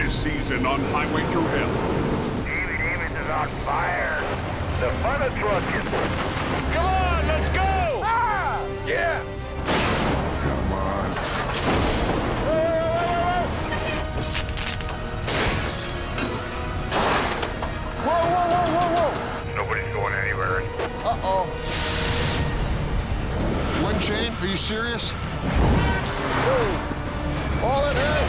This season on Highway Thru Hell. David is on fire. The fun of trucking. Come on, let's go! Ah! Yeah! Come on. Whoa! Nobody's going anywhere. Uh-oh. One chain? Are you serious? All in head.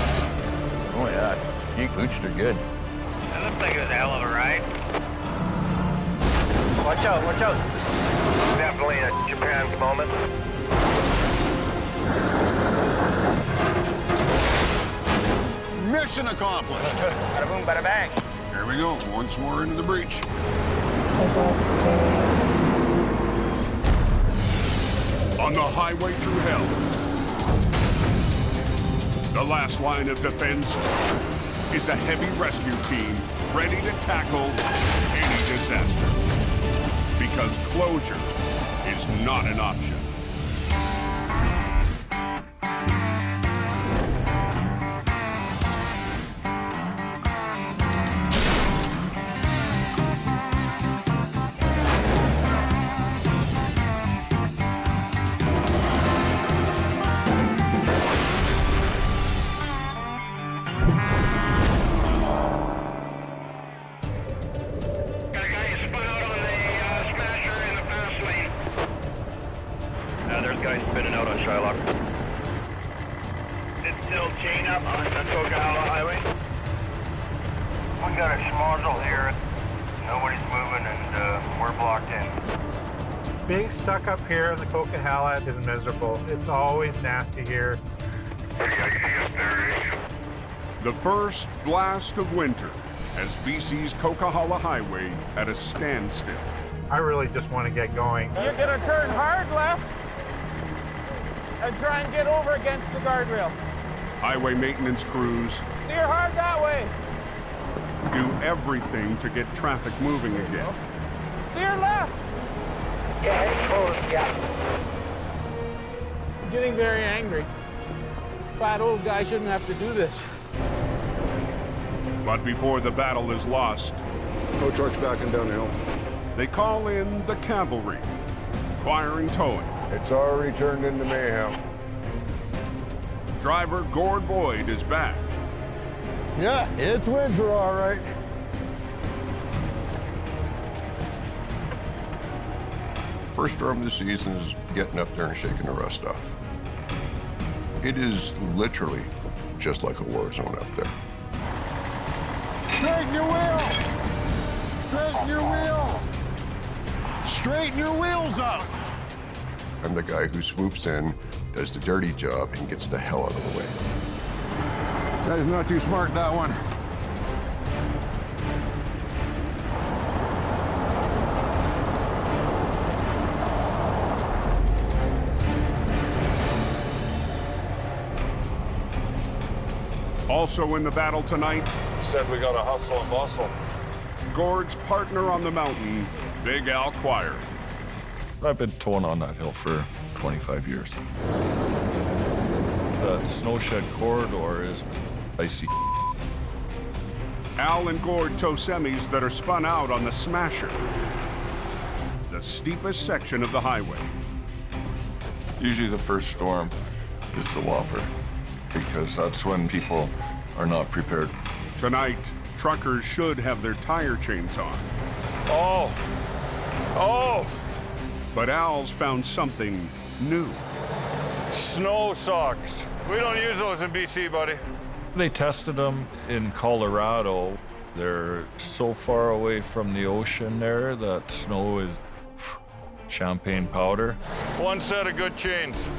Oh yeah, he cooched her good. That looks like it was a hell of a ride. Watch out, watch out. Definitely a Japan's moment. Mission accomplished. Bada boom, bada bang. Here we go, once more into the breach. On the Highway Thru Hell. The last line of defense is a heavy rescue team ready to tackle any disaster. Because closure is not an option. There's guys spinning out on Shylock. It's still chain up on Coca-Cola Highway. We got a schmozzle here. Nobody's moving and we're blocked in. Being stuck up here in the Coquihalla is miserable. It's always nasty here. Pretty icy up there, eh? The first blast of winter has BC's Coca-Cola Highway at a standstill. I really just want to get going. You're gonna turn hard left and try and get over against the guardrail. Highway maintenance crews Steer hard that way. do everything to get traffic moving again. Steer left. Yeah, it's close, yeah. I'm getting very angry. Fat old guy shouldn't have to do this. But before the battle is lost, No trucks backing down the hill. they call in the cavalry, requiring towing. It's already turned into mayhem. Driver Gord Boyd is back. Yeah, it's winter, all right. First storm of the season is getting up there and shaking the rust off. It is literally just like a war zone up there. Straighten your wheels! Straighten your wheels! Straighten your wheels up! I'm the guy who swoops in, does the dirty job, and gets the hell out of the way. That is not too smart, that one. Also in the battle tonight, Instead, we gotta hustle and bustle. Gord's partner on the mountain, Big Al Quire. I've been towing on that hill for 25 years. The snowshed corridor is icy. Al and Gord tow semis that are spun out on the Smasher, the steepest section of the highway. Usually the first storm is the whopper, because that's when people are not prepared. Tonight, truckers should have their tire chains on. Oh! But Al's found something new. Snow socks. We don't use those in BC, buddy. They tested them in Colorado. They're so far away from the ocean there that snow is champagne powder. One set of good chains.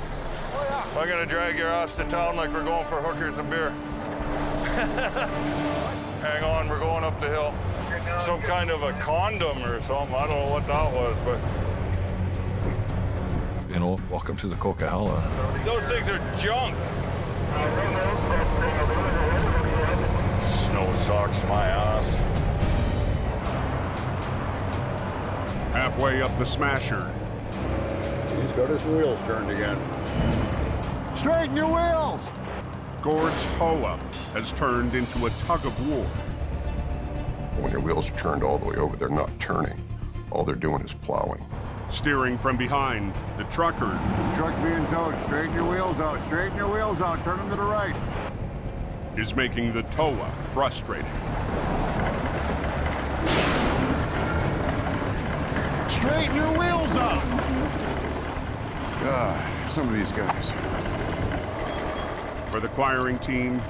I'm gonna drag your ass to town like we're going for hookers and beer. Hang on, we're going up the hill. Some kind of a condom or something. I don't know what that was, but You know, welcome to the Coquihalla. those things are junk. Snow socks, my ass. Halfway up the Smasher, He's got his wheels turned again. Straighten your wheels! Gord's tow-up has turned into a tug-of-war. When your wheels are turned all the way over, they're not turning. All they're doing is plowing. Steering from behind, the trucker Truck being towed. Straighten your wheels out. Straighten your wheels out. Turn them to the right. is making the tow-up frustrating. Straighten your wheels up. God, some of these guys. For the acquiring team,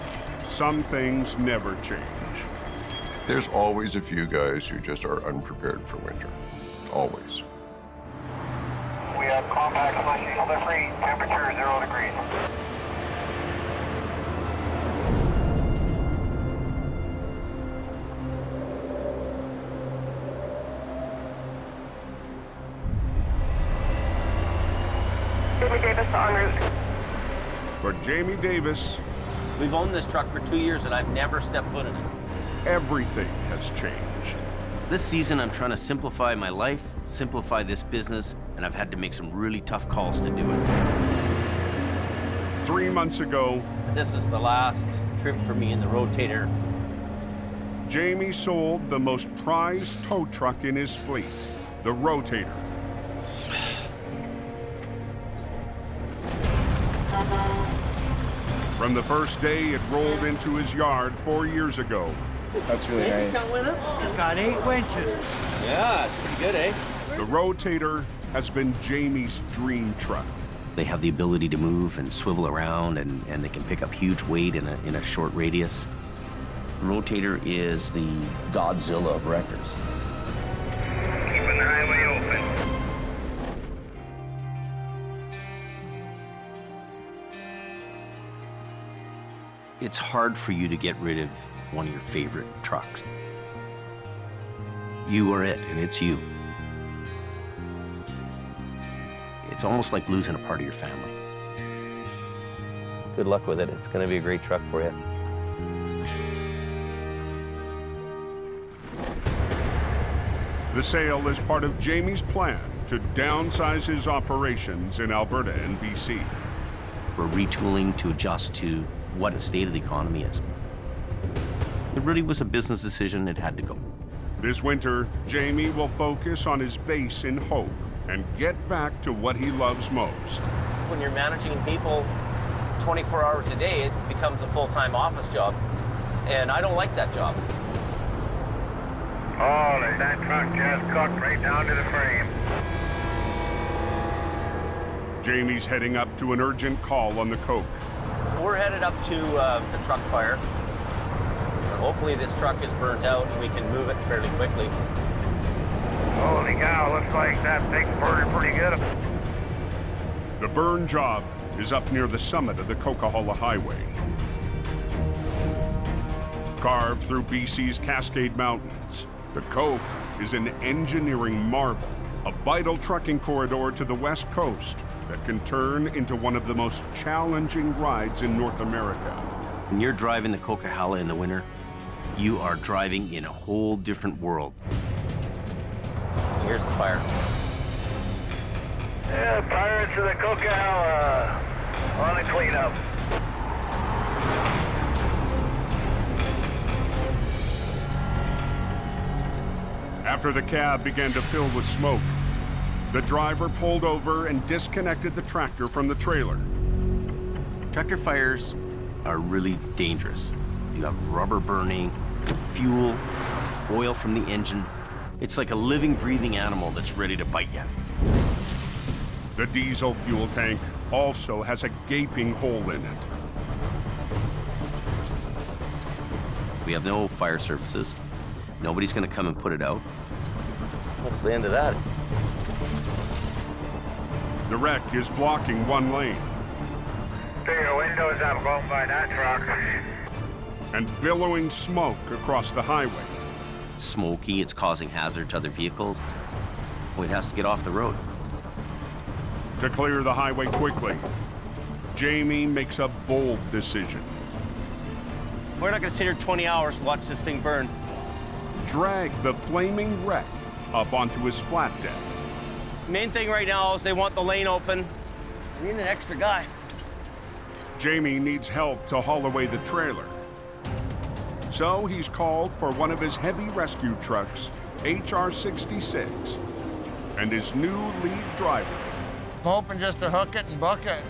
some things never change. There's always a few guys who just are unprepared for winter. Always. We have compact slushy delivery, temperature 0 degrees. Jamie Davis en route. For Jamie Davis, We've owned this truck for 2 years and I've never stepped foot in it. everything has changed. This season, I'm trying to simplify my life, simplify this business, and I've had to make some really tough calls to do it. 3 months ago, This is the last trip for me in the rotator. Jamie sold the most prized tow truck in his fleet, the Rotator. From the first day it rolled into his yard 4 years ago, That's really nice. It's got 8 winches. Yeah, it's pretty good, eh? the Rotator has been Jamie's dream truck. They have the ability to move and swivel around, and they can pick up huge weight in a short radius. Rotator is the Godzilla of wreckers. Keeping the highway open. It's hard for you to get rid of one of your favorite trucks. You are it, and it's you. It's almost like losing a part of your family. Good luck with it. It's going to be a great truck for you. The sale is part of Jamie's plan to downsize his operations in Alberta and BC. We're retooling to adjust to what the state of the economy is. It really was a business decision. It had to go. This winter, Jamie will focus on his base in Hope and get back to what he loves most. When you're managing people 24 hours a day, it becomes a full-time office job. And I don't like that job. Oh, that truck just cooked right down to the frame. Jamie's heading up to an urgent call on the Coke. We're headed up to the truck fire. Hopefully this truck is burnt out and we can move it fairly quickly. Holy cow, looks like that thing's burning pretty good. The burn job is up near the summit of the Coquihalla Highway. Carved through BC's Cascade Mountains, the Coke is an engineering marvel, a vital trucking corridor to the West Coast that can turn into one of the most challenging rides in North America. When you're driving the Coquihalla in the winter, you are driving in a whole different world. Here's the fire. Yeah, Pirates of the Coquihalla on a cleanup. After the cab began to fill with smoke, the driver pulled over and disconnected the tractor from the trailer. Tractor fires are really dangerous. You have rubber burning, fuel, oil from the engine. It's like a living, breathing animal that's ready to bite you. The diesel fuel tank also has a gaping hole in it. We have no fire services. Nobody's gonna come and put it out. That's the end of that. The wreck is blocking one lane, Take your windows up going by that truck. and billowing smoke across the highway. It's smoky, it's causing hazard to other vehicles. Well, it has to get off the road. To clear the highway quickly, Jamie makes a bold decision. We're not gonna sit here 20 hours to watch this thing burn. Drag the flaming wreck up onto his flat deck. Main thing right now is they want the lane open. We need an extra guy. Jamie needs help to haul away the trailer. So he's called for one of his heavy rescue trucks, HR-66, and his new lead driver. I'm hoping just to hook it and book it.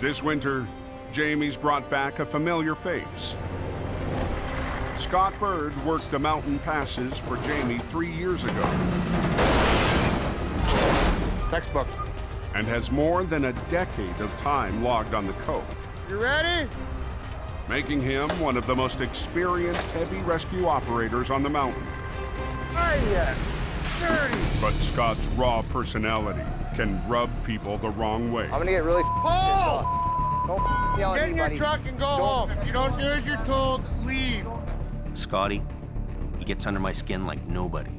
This winter, Jamie's brought back a familiar face. Scott Bird worked the mountain passes for Jamie 3 years ago. Textbook. And has more than a decade of time logged on the coast. You ready? Making him one of the most experienced heavy rescue operators on the mountain. Hiya! Dirty! But Scott's raw personality can rub people the wrong way. I'm gonna get really pissed off. Don't yell Get at in me, your buddy. truck and go home. If you don't do as you're told, leave. Scotty, he gets under my skin like nobody.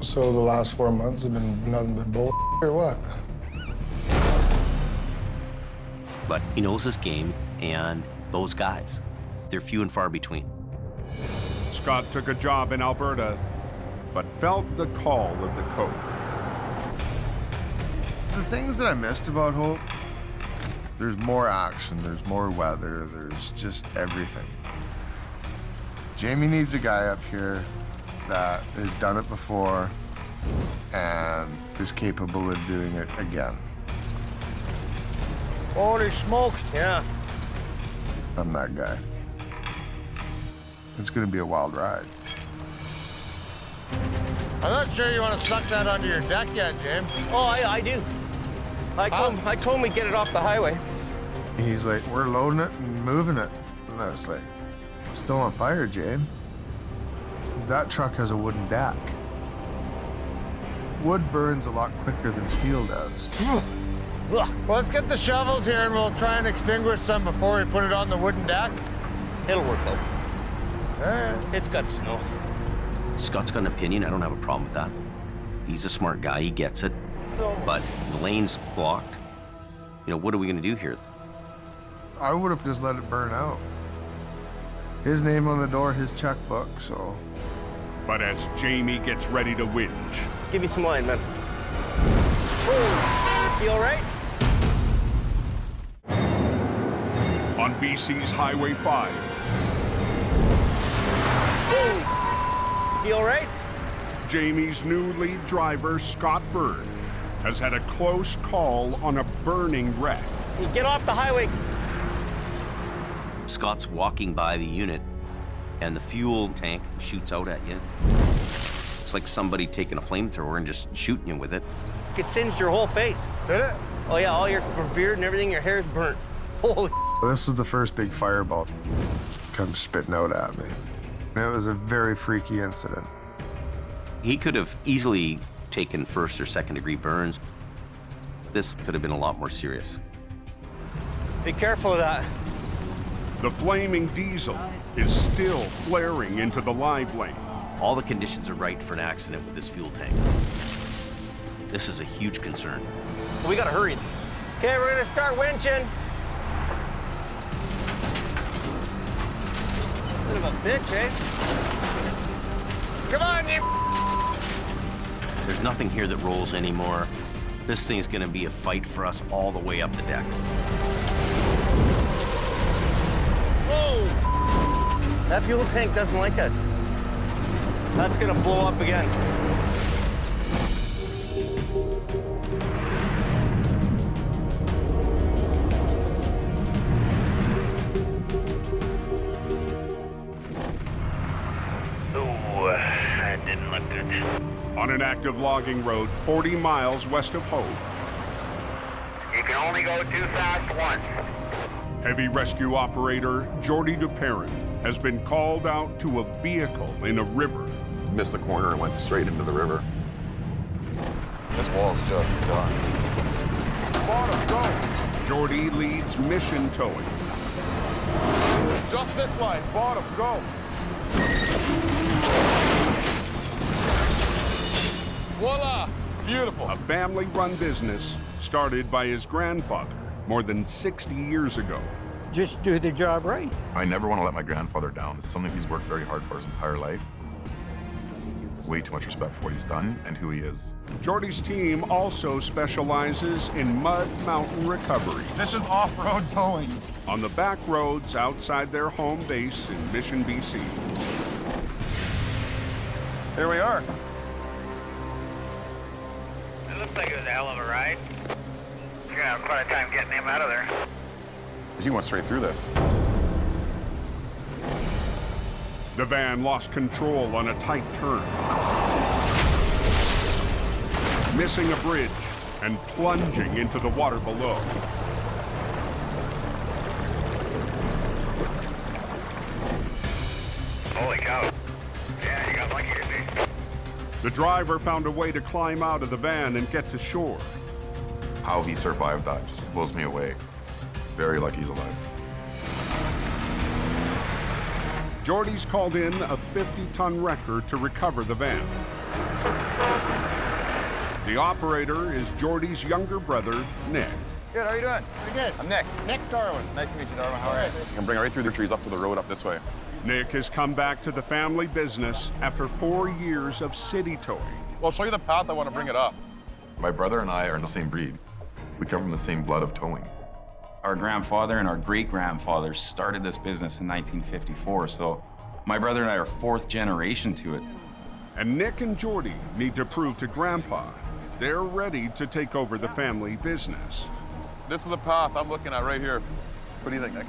So the last 4 months have been nothing but bull or what? But he knows his game, and those guys, they're few and far between. Scott took a job in Alberta, but felt the call of the coast. The things that I missed about Hope, there's more action, there's more weather, there's just everything. Jamie needs a guy up here that has done it before and is capable of doing it again. Holy smokes! Yeah. I'm that guy. It's gonna be a wild ride. I'm not sure you want to suck that onto your deck yet, James. Oh, I do. I told him we'd get it off the highway. He's like, we're loading it and moving it. And I was like, still on fire, James. That truck has a wooden deck. Wood burns a lot quicker than steel does. Well, let's get the shovels here and we'll try and extinguish some before we put it on the wooden deck. It'll work out. All right. It's got snow. Scott's got an opinion. I don't have a problem with that. He's a smart guy. He gets it. But the lane's blocked. You know, what are we going to do here? I would have just let it burn out. His name on the door, his checkbook, so. But as Jamie gets ready to whinge, Give me some line, man. Oh, you all right? on BC's Highway 5, Oh, you all right? Jamie's new lead driver, Scott Bird, has had a close call on a burning wreck. You get off the highway. Scott's walking by the unit, and the fuel tank shoots out at you. It's like somebody taking a flamethrower and just shooting you with it. It singed your whole face. Did it? Oh yeah, all your beard and everything, your hair's burnt. Holy. This was the first big fireball come spitting out at me. And it was a very freaky incident. He could have easily taken 1st or 2nd degree burns. This could have been a lot more serious. Be careful of that. The flaming diesel is still flaring into the live lane. All the conditions are right for an accident with this fuel tank. This is a huge concern. We gotta hurry. Okay, we're gonna start winching. Bit of a bitch, eh? Come on, you. There's nothing here that rolls anymore. This thing's gonna be a fight for us all the way up the deck. Whoa! That fuel tank doesn't like us. That's gonna blow up again. That didn't look good. On an active logging road 40 miles west of Hope, You can only go too fast once. heavy rescue operator Jordy DuPerrin has been called out to a vehicle in a river. Missed the corner and went straight into the river. This wall's just done. Bottom, go. Jordy leads mission towing. Just this line. Bottom, go. Voila! Beautiful. A family-run business started by his grandfather more than 60 years ago. Just do the job right. I never want to let my grandfather down. It's something he's worked very hard for his entire life. way too much respect for what he's done and who he is. Jordy's team also specializes in mud mountain recovery. This is off-road towing. On the back roads outside their home base in Mission, BC. Here we are. It looks like it was a hell of a ride. You're gonna have quite a time getting him out of there. He went straight through this. The van lost control on a tight turn, missing a bridge and plunging into the water below. Holy cow. Yeah, you got lucky today. The driver found a way to climb out of the van and get to shore. How he survived that just blows me away. Very lucky he's alive. Jordy's called in a 50-ton wrecker to recover the van. The operator is Jordy's younger brother, Nick. Good, how are you doing? Pretty good. I'm Nick. Nick Darwin. Nice to meet you, Darwin. How are you? You can bring it right through the trees up to the road up this way. Nick has come back to the family business after 4 years of city towing. Well, I'll show you the path I want to bring it up. My brother and I are in the same breed. We come from the same blood of towing. Our grandfather and our great-grandfather started this business in 1954, so my brother and I are fourth generation to it. And Nick and Jordy need to prove to Grandpa they're ready to take over the family business. This is the path I'm looking at right here. What do you think, Nick?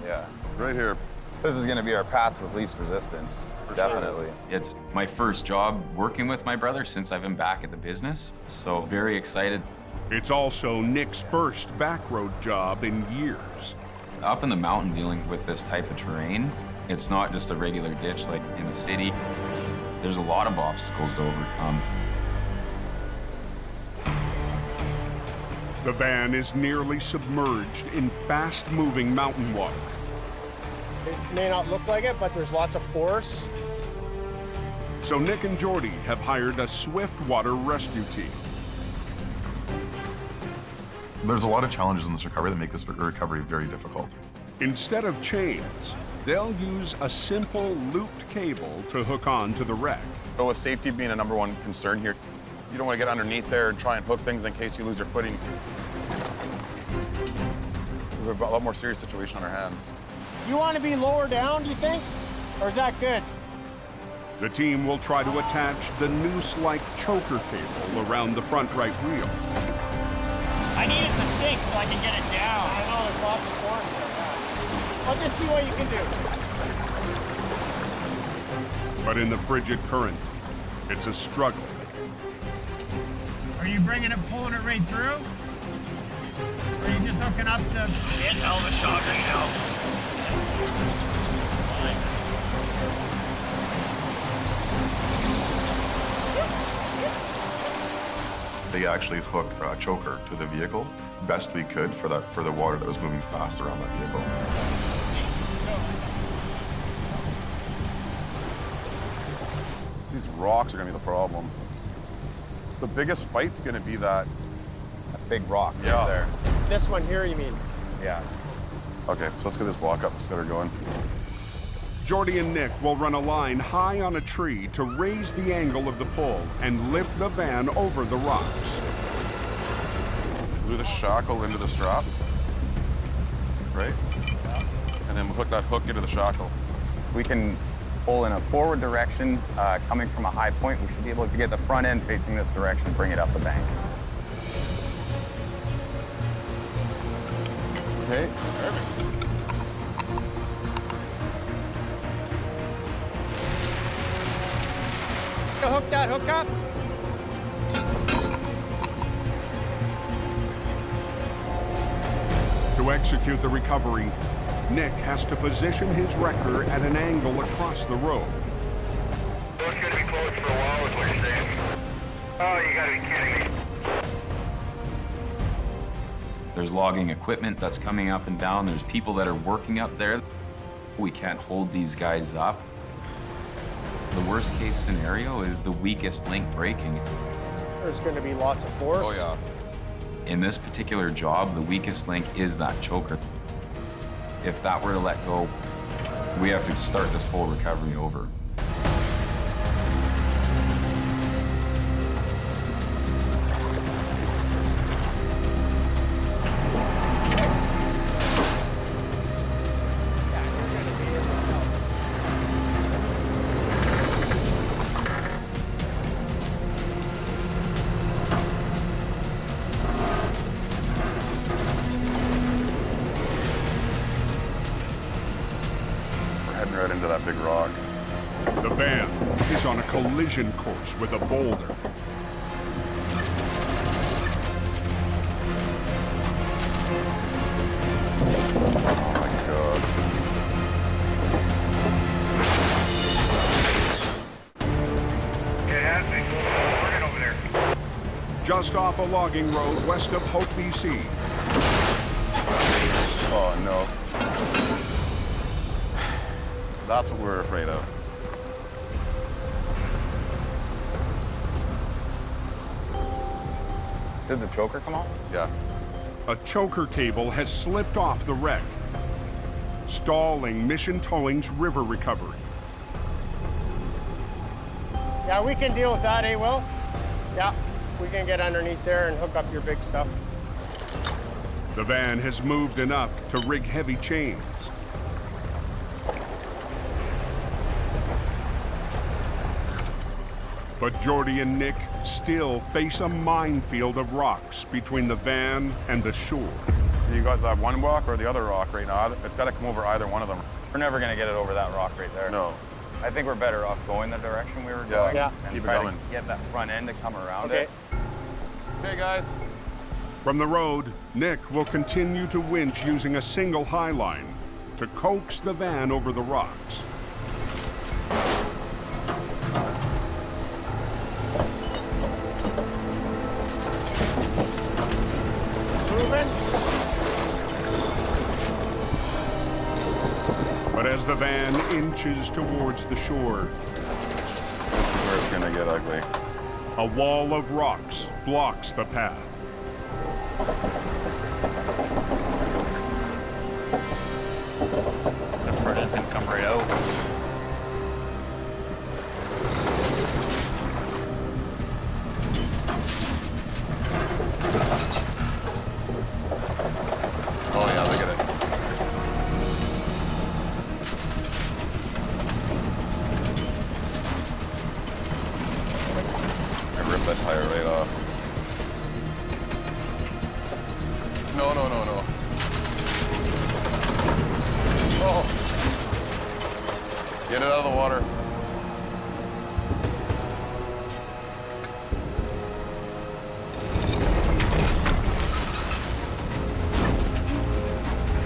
Yeah. Right here. This is gonna be our path with least resistance, definitely. Sure. It's my first job working with my brother since I've been back at the business, so very excited. It's also Nick's first backroad job in years. Up in the mountain dealing with this type of terrain, it's not just a regular ditch like in the city. There's a lot of obstacles to overcome. The van is nearly submerged in fast-moving mountain water. It may not look like it, but there's lots of force. So Nick and Jordy have hired a swift water rescue team. There's a lot of challenges in this recovery that make this recovery very difficult. Instead of chains, they'll use a simple looped cable to hook on to the wreck. But with safety being a #1 concern here, you don't want to get underneath there and try and hook things in case you lose your footing. We have a lot more serious situation on our hands. You want to be lower down, do you think? Or is that good? The team will try to attach the noose-like choker cable around the front right wheel. I need it to sink so I can get it down. I know there's lots of force there. I'll just see what you can do. But in the frigid current, it's a struggle. Are you bringing it, pulling it right through? Or are you just hooking up to... It's hell of a shot right now. They actually hooked a choker to the vehicle best we could for the water that was moving fast around that vehicle. These rocks are gonna be the problem. The biggest fight's gonna be that big rock right there. This one here, you mean? Yeah. Okay, so let's get this walk up. Let's get her going. Jordy and Nick will run a line high on a tree to raise the angle of the pull and lift the van over the rocks. Glue the shackle into the strap, right? And then we'll hook that hook into the shackle. We can pull in a forward direction, coming from a high point. We should be able to get the front end facing this direction, bring it up the bank. Okay. Perfect. Hook that hook up. To execute the recovery, Nick has to position his wrecker at an angle across the road. So it's gonna be closed for a while, is what you're saying? Oh, you gotta be kidding me. There's logging equipment that's coming up and down. There's people that are working up there. We can't hold these guys up. The worst case scenario is the weakest link breaking. There's going to be lots of force. Oh, yeah. In this particular job, the weakest link is that choker. If that were to let go, we have to start this whole recovery over. right into that big rock. The van is on a collision course with a boulder. Oh my God. Yeah, it has me. Working over there. Just off a logging road west of Hope, BC. Oh no. That's what we're afraid of. Did the choker come off? Yeah. A choker cable has slipped off the wreck, stalling Mission Towing's river recovery. Yeah, we can deal with that, eh, Will? Yeah, we can get underneath there and hook up your big stuff. The van has moved enough to rig heavy chains. But Jordy and Nick still face a minefield of rocks between the van and the shore. You got that one rock or the other rock right now. It's got to come over either one of them. We're never going to get it over that rock right there. No. I think we're better off going the direction we were going and keep it try going. to get that front end to come around it. Okay, guys. From the road, Nick will continue to winch using a single high line to coax the van over the rocks. But as the van inches towards the shore, This is where it's gonna get ugly. a wall of rocks blocks the path. The front end's gonna come right out. Oh yeah, look at it. I ripped that tire right off. No, no, no, no. Oh! Get it out of the water.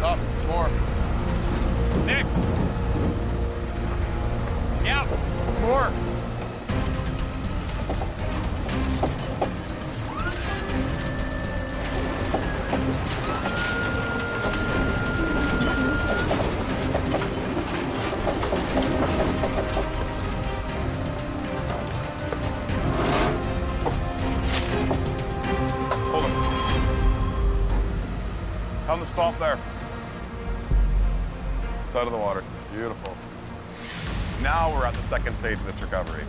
Up, more. Nick! Yeah, more. Hold him. Tell him to stop there. It's out of the water. Beautiful. Now we're at the second stage of this recovery.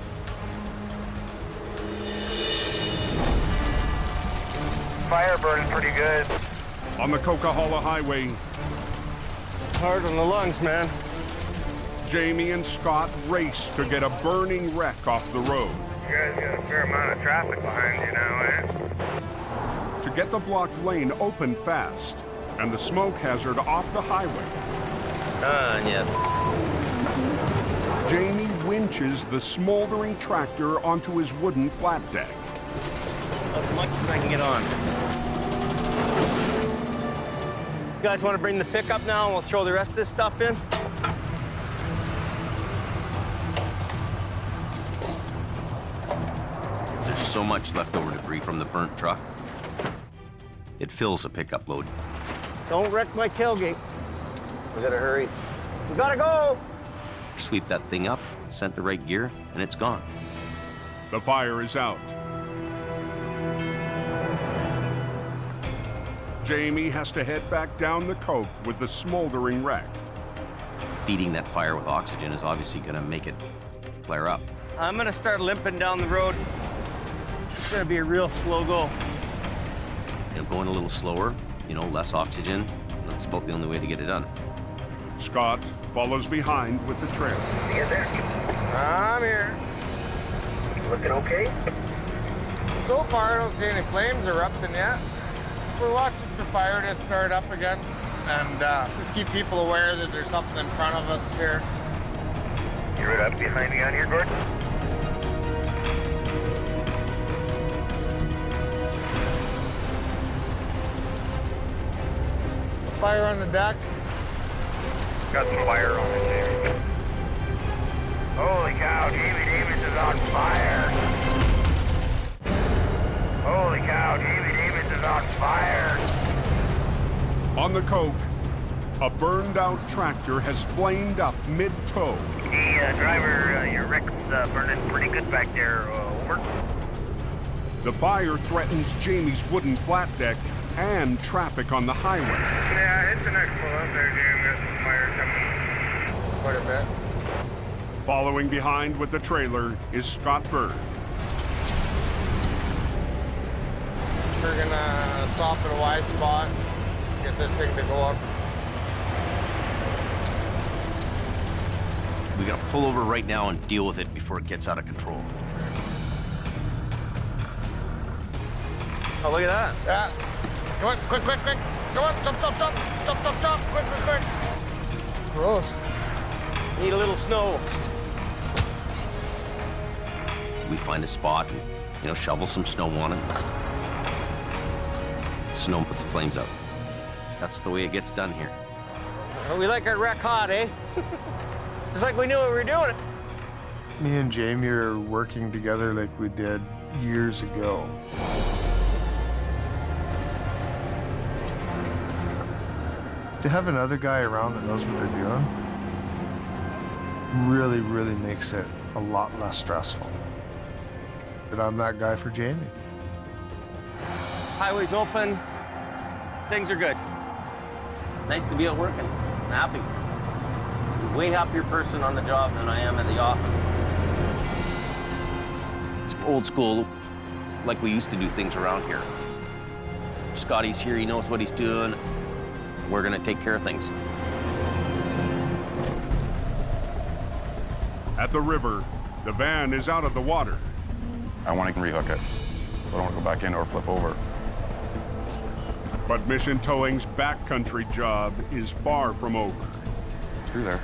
Fire burning pretty good. On the Coquihalla Highway, Hard on the lungs, man. Jamie and Scott race to get a burning wreck off the road. You guys got a fair amount of traffic behind you now, eh? To get the blocked lane open fast and the smoke hazard off the highway, Jamie winches the smoldering tractor onto his wooden flat deck. As much as I can get on. You guys want to bring the pickup now and we'll throw the rest of this stuff in? There's so much leftover debris from the burnt truck. It fills a pickup load. Don't wreck my tailgate. We gotta hurry. We gotta go! Sweep that thing up, sent the right gear, and it's gone. The fire is out. Jamie has to head back down the coke with the smoldering wreck. Feeding that fire with oxygen is obviously gonna make it flare up. I'm gonna start limping down the road. It's gonna be a real slow go. Going a little slower, less oxygen. That's about the only way to get it done. Scott follows behind with the trail. You there? I'm here. Looking okay? So far, I don't see any flames erupting yet. We're watching for fire to start up again, and just keep people aware that there's something in front of us here. Trapped behind me on here, Gordon. Fire on the deck. Got some fire on it, Jamie. Holy cow, Jamie Davis is on fire. Holy cow, Jamie Davis is on fire. On the coke, a burned-out tractor has flamed up mid-tow. Hey, driver, your wreck's burning pretty good back there. Over. The fire threatens Jamie's wooden flat deck and traffic on the highway. Yeah, it's the next pull up there, Jamie. There's some fire coming. Quite a bit. Following behind with the trailer is Scott Bird. We're gonna stop at a wide spot, get this thing to go up. We gotta pull over right now and deal with it before it gets out of control. Oh, look at that. Yeah. Come on, quick, quick, quick. Come on, jump, jump, jump. Jump, jump, jump. Quick, quick, quick. Gross. Need a little snow. We find a spot and, shovel some snow on it. Snow put the flames out. That's the way it gets done here. Well, we like our wreck hot, eh? Just like we knew what we were doing. Me and Jamie are working together like we did years ago. To have another guy around that knows what they're doing really, really makes it a lot less stressful. But I'm that guy for Jamie. Highway's open. Things are good. Nice to be out working. I'm happy. I'm a way happier person on the job than I am at the office. It's old school, like we used to do things around here. Scotty's here, he knows what he's doing. We're gonna take care of things. At the river, the van is out of the water. I want to rehook it. I don't want to go back in or flip over. But Mission Towing's backcountry job is far from over. Through there.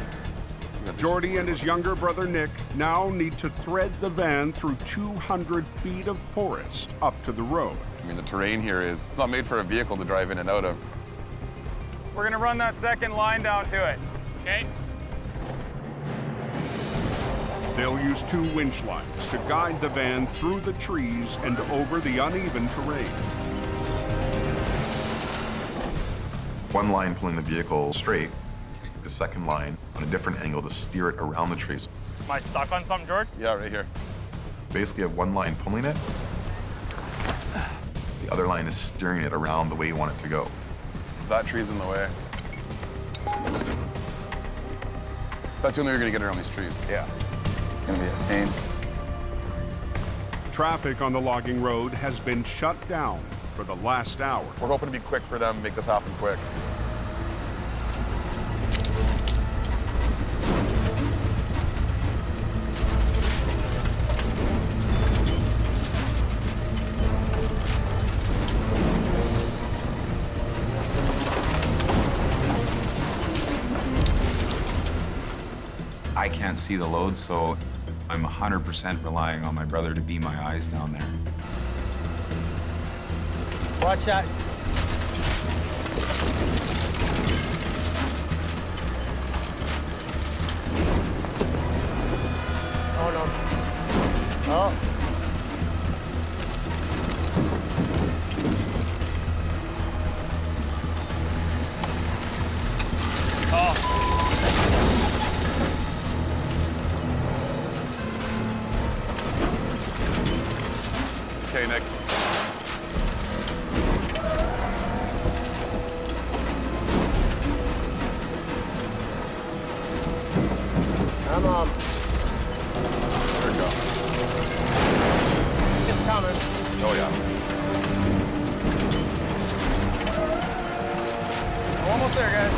Jordy and his younger brother Nick now need to thread the van through 200 feet of forest up to the road. I mean, the terrain here is not made for a vehicle to drive in and out of. We're gonna run that second line down to it. Okay. They'll use 2 winch lines to guide the van through the trees and over the uneven terrain. One line pulling the vehicle straight, the second line on a different angle to steer it around the trees. Am I stuck on something, George? Yeah, right here. Basically, you have one line pulling it. The other line is steering it around the way you want it to go. That tree's in the way. That's the only way you're gonna get around these trees. Yeah. It's gonna be a pain. Traffic on the logging road has been shut down for the last hour. We're hoping to be quick for them, make this happen quick. I can't see the load, so I'm 100% relying on my brother to be my eyes down there. Watch that. Oh, no. Oh. Okay, Nick. Come on. There we go. It's coming. Oh, yeah. We're almost there, guys.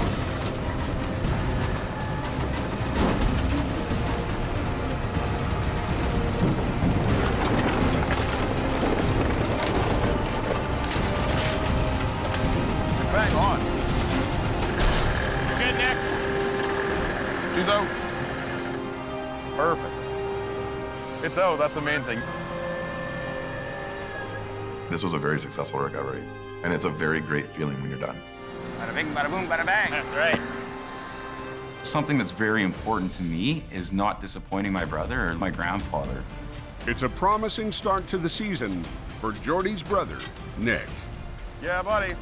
Bang on. Good, Nick. She's out. Perfect. It's out, that's the main thing. This was a very successful recovery, and it's a very great feeling when you're done. Bada bing, bada boom, bada bang. That's right. Something that's very important to me is not disappointing my brother or my grandfather. It's a promising start to the season for Jordy's brother, Nick. Yeah, buddy.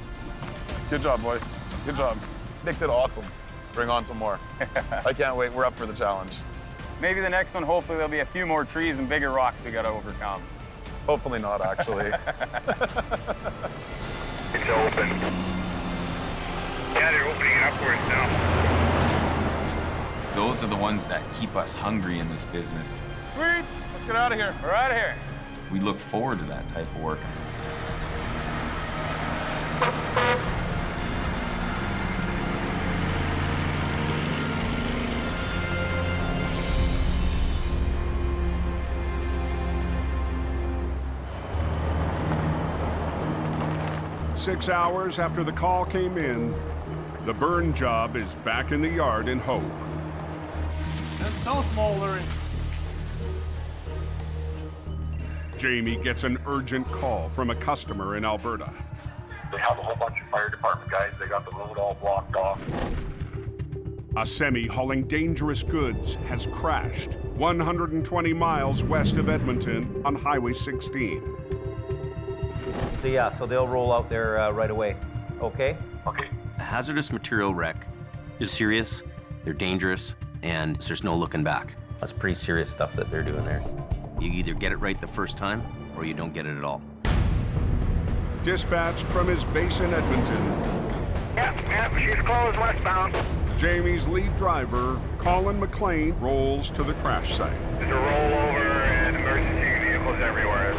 Good job, boy. Good job. Nick did awesome. Bring on some more. I can't wait. We're up for the challenge. Maybe the next one, hopefully there'll be a few more trees and bigger rocks we gotta overcome. Hopefully not, actually. It's open. Yeah, they're opening it upwards now. Those are the ones that keep us hungry in this business. Sweet. Let's get out of here. We're out of here. We look forward to that type of work. Six hours after the call came in, the burn job is back in the yard in Hope. There's still smoldering. Jamie gets an urgent call from a customer in Alberta. They have a whole bunch of fire department guys. They got the road all blocked off. A semi hauling dangerous goods has crashed 120 miles west of Edmonton on Highway 16. So yeah, so they'll roll out there right away. Okay? Okay. A hazardous material wreck is serious, they're dangerous, and there's no looking back. That's pretty serious stuff that they're doing there. You either get it right the first time, or you don't get it at all. Dispatched from his base in Edmonton, Yep, she's closed westbound. Jamie's lead driver, Colin McLean, rolls to the crash site. There's a rollover and emergency vehicles everywhere.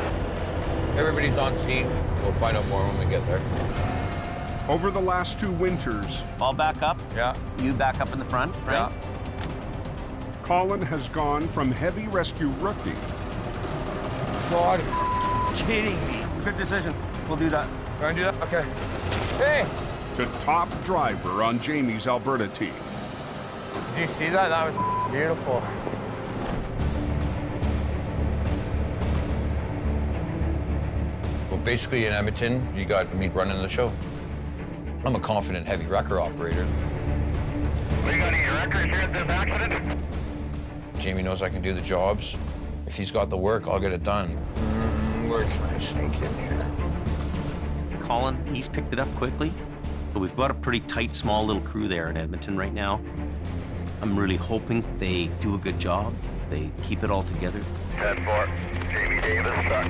Everybody's on scene. We'll find out more when we get there. Over the last 2 winters, I'll back up. Yeah. You back up in the front, right? Yeah. Colin has gone from heavy rescue rookie God, kidding me. Good decision. We'll do that. Try and do that? Okay. Hey! to top driver on Jamie's Alberta team. Did you see that? That was beautiful. Well, basically in Edmonton, you got me running the show. I'm a confident heavy wrecker operator. We got any records here at this accident? Jamie knows I can do the jobs. If he's got the work, I'll get it done. Where can I sneak in here? Colin, he's picked it up quickly, but we've got a pretty tight, small little crew there in Edmonton right now. I'm really hoping they do a good job. They keep it all together. 10-4, Jamie Davis, truck.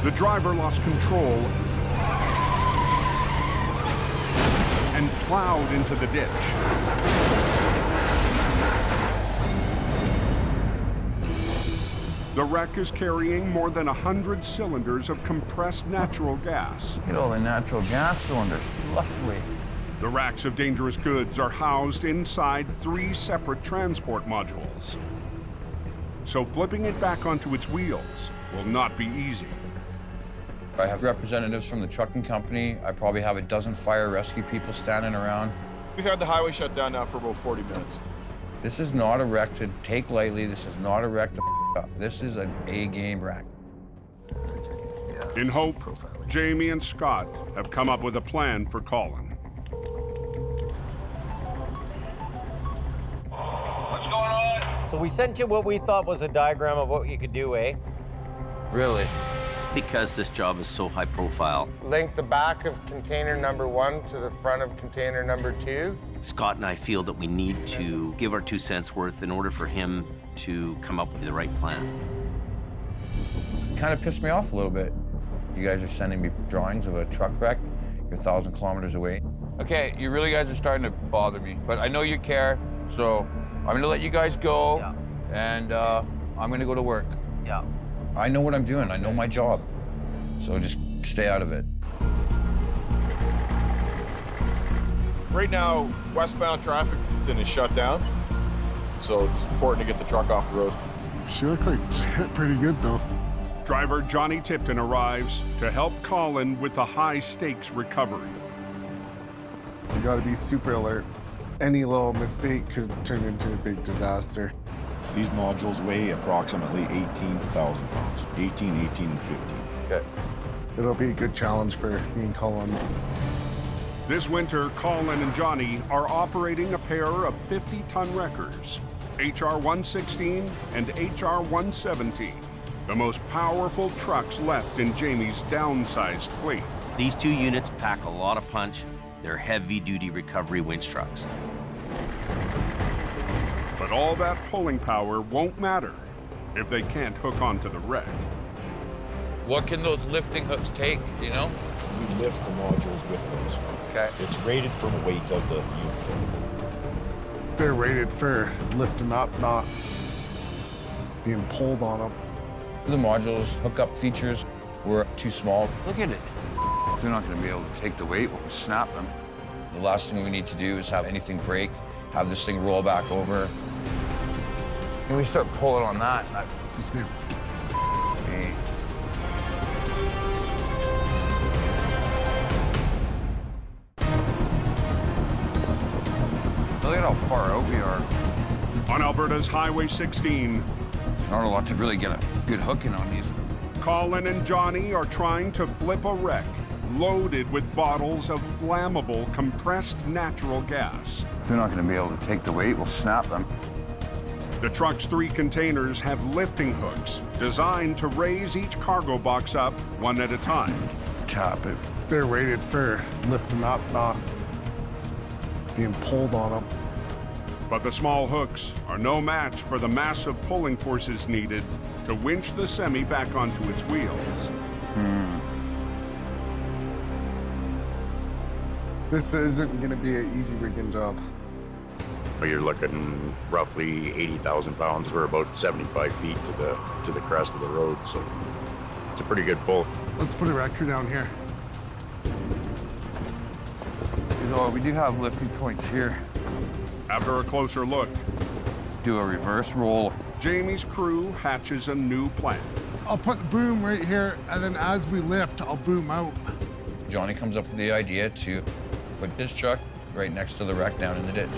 The driver lost control and plowed into the ditch. The wreck is carrying more than 100 cylinders of compressed natural gas. Look at all the natural gas cylinders. Lovely. The racks of dangerous goods are housed inside 3 separate transport modules. So flipping it back onto its wheels will not be easy. I have representatives from the trucking company. I probably have a dozen fire rescue people standing around. We've had the highway shut down now for about 40 minutes. This is not a wreck to take lightly. This is not a wreck to up. This is an A-game wreck. In hope, Jamie and Scott have come up with a plan for Colin. What's going on? So we sent you what we thought was a diagram of what you could do, eh? Really? Because this job is so high profile. Link the back of container number 1 to the front of container number 2. Scott and I feel that we need to give our 2 cents worth in order for him to come up with the right plan. Kind of pissed me off a little bit. You guys are sending me drawings of a truck wreck. You're 1,000 kilometers away. Okay, you really guys are starting to bother me, but I know you care, so I'm gonna let you guys go, and I'm gonna go to work. Yeah. I know what I'm doing. I know my job. So just stay out of it. Right now, westbound traffic is shut down, so it's important to get the truck off the road. She looked like shit pretty good though. Driver Johnny Tipton arrives to help Colin with the high-stakes recovery. You gotta be super alert. Any little mistake could turn into a big disaster. These modules weigh approximately 18,000 pounds. 18, and 15. Okay. It'll be a good challenge for me and Colin. This winter, Colin and Johnny are operating a pair of 50-ton wreckers, HR-116 and HR-117, the most powerful trucks left in Jamie's downsized fleet. These two units pack a lot of punch. They're heavy-duty recovery winch trucks. But all that pulling power won't matter if they can't hook onto the wreck. What can those lifting hooks take, you know? We lift the modules with those. Okay. It's rated for the weight of the unit. They're rated for lifting up, not being pulled on them. The modules hookup features were too small. Look at it. If they're not going to be able to take the weight, we'll snap them. The last thing we need to do is have anything break, have this thing roll back over. Can we start pulling on that? Let's just go. Okay. Look at how far out we are. On Alberta's Highway 16, there's not a lot to really get a good hook in on these. Colin and Johnny are trying to flip a wreck loaded with bottles of flammable compressed natural gas. If they're not going to be able to take the weight, we'll snap them. The truck's 3 containers have lifting hooks designed to raise each cargo box up one at a time. Tap it. They're rated for lifting up, not being pulled on them. But the small hooks are no match for the massive pulling forces needed to winch the semi back onto its wheels. This isn't going to be an easy rigging job. You're looking roughly 80,000 pounds. We're about 75 feet to the crest of the road, so it's a pretty good pull. Let's put a wrecker down here. You know, we do have lifting points here. After a closer look, do a reverse roll. Jamie's crew hatches a new plan. I'll put the boom right here, and then as we lift, I'll boom out. Johnny comes up with the idea to put his truck right next to the wreck down in the ditch.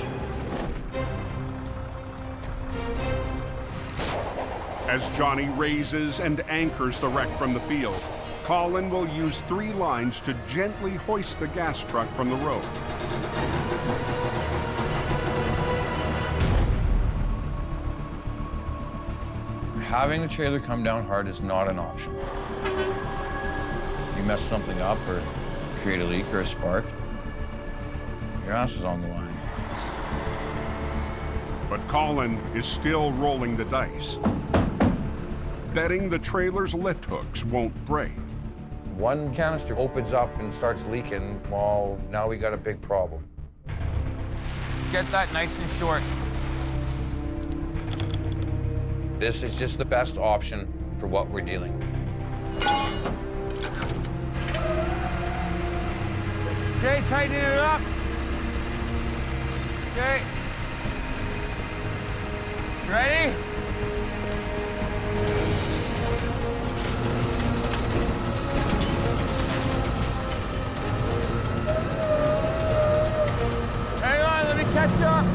As Johnny raises and anchors the wreck from the field, Colin will use 3 lines to gently hoist the gas truck from the road. Having the trailer come down hard is not an option. If you mess something up or create a leak or a spark, your ass is on the line. But Colin is still rolling the dice, betting the trailer's lift hooks won't break. One canister opens up and starts leaking, well, now we got a big problem. Get that nice and short. This is just the best option for what we're dealing with. Okay, tighten it up. Okay. Ready? Hang on, let me catch up.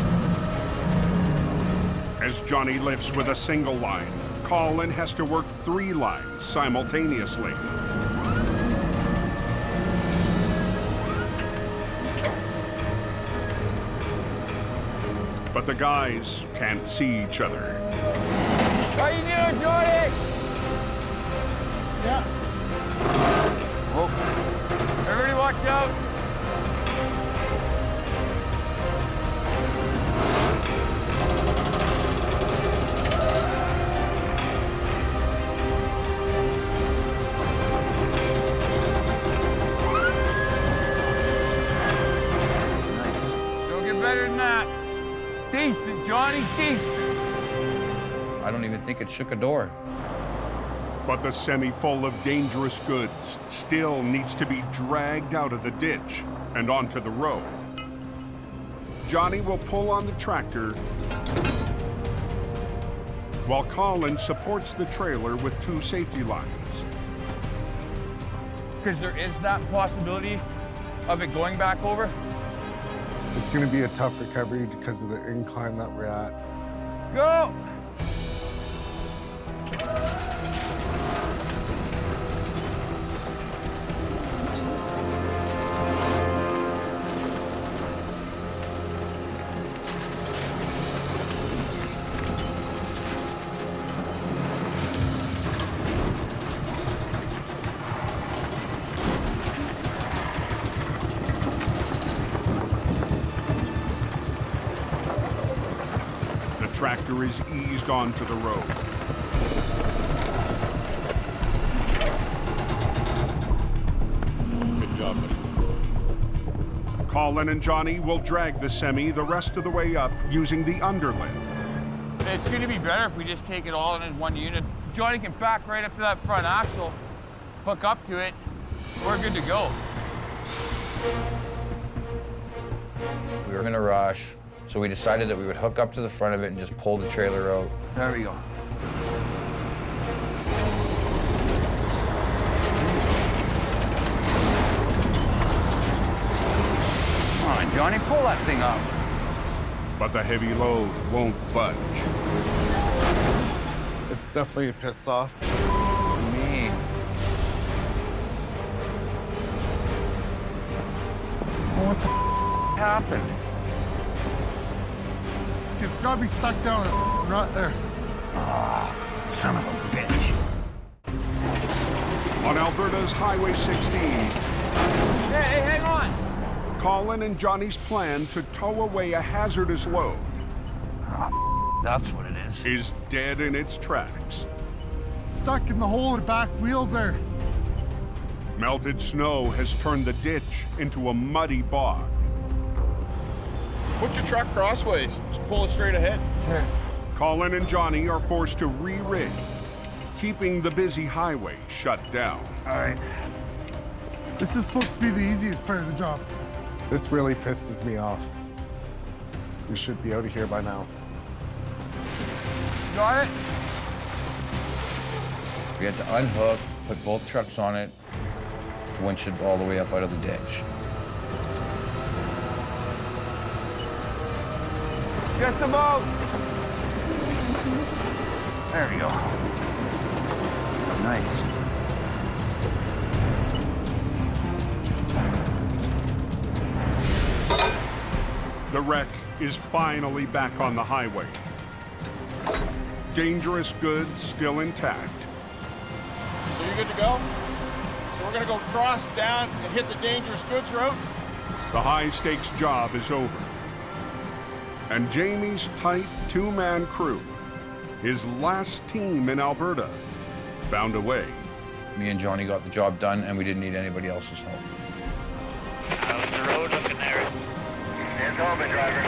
As Johnny lifts with a single line, Colin has to work 3 lines simultaneously. But the guys can't see each other. How you doing, Jordy? Yeah. Whoa. Everybody watch out. Better than that. Decent, Johnny, decent. I don't even think it shook a door. But the semi full of dangerous goods still needs to be dragged out of the ditch and onto the road. Johnny will pull on the tractor while Colin supports the trailer with 2 safety lines. Because there is that possibility of it going back over. It's going to be a tough recovery because of the incline that we're at. Go! The tractor is eased onto the road. Good job, buddy. Colin and Johnny will drag the semi the rest of the way up using the underlift. It's gonna be better if we just take it all in one unit. Johnny can back right up to that front axle, hook up to it, we're good to go. We were gonna rush, so we decided that we would hook up to the front of it and just pull the trailer out. There we go. Come on, Johnny, pull that thing up. But the heavy load won't budge. It's definitely a piss off. Me. What the happened? It's got to be stuck down right there. Ah, son of a bitch. On Alberta's Highway 16, Hey, hang on. Colin and Johnny's plan to tow away a hazardous load That's what it is. dead in its tracks. Stuck in the hole in the back wheels there. Melted snow has turned the ditch into a muddy bog. Put your truck crossways. Just pull it straight ahead. Colin and Johnny are forced to re-rig, keeping the busy highway shut down. All right. This is supposed to be the easiest part of the job. This really pisses me off. We should be out of here by now. Got it? We had to unhook, put both trucks on it, to winch it all the way up out of the ditch. Just about. There we go. Nice. The wreck is finally back on the highway. Dangerous goods still intact. So you're good to go? So we're gonna go cross down and hit the dangerous goods route? The high-stakes job is over. And Jamie's tight two-man crew, his last team in Alberta, found a way. Me and Johnny got the job done, and we didn't need anybody else's help. How's the road looking there? It's open, driver.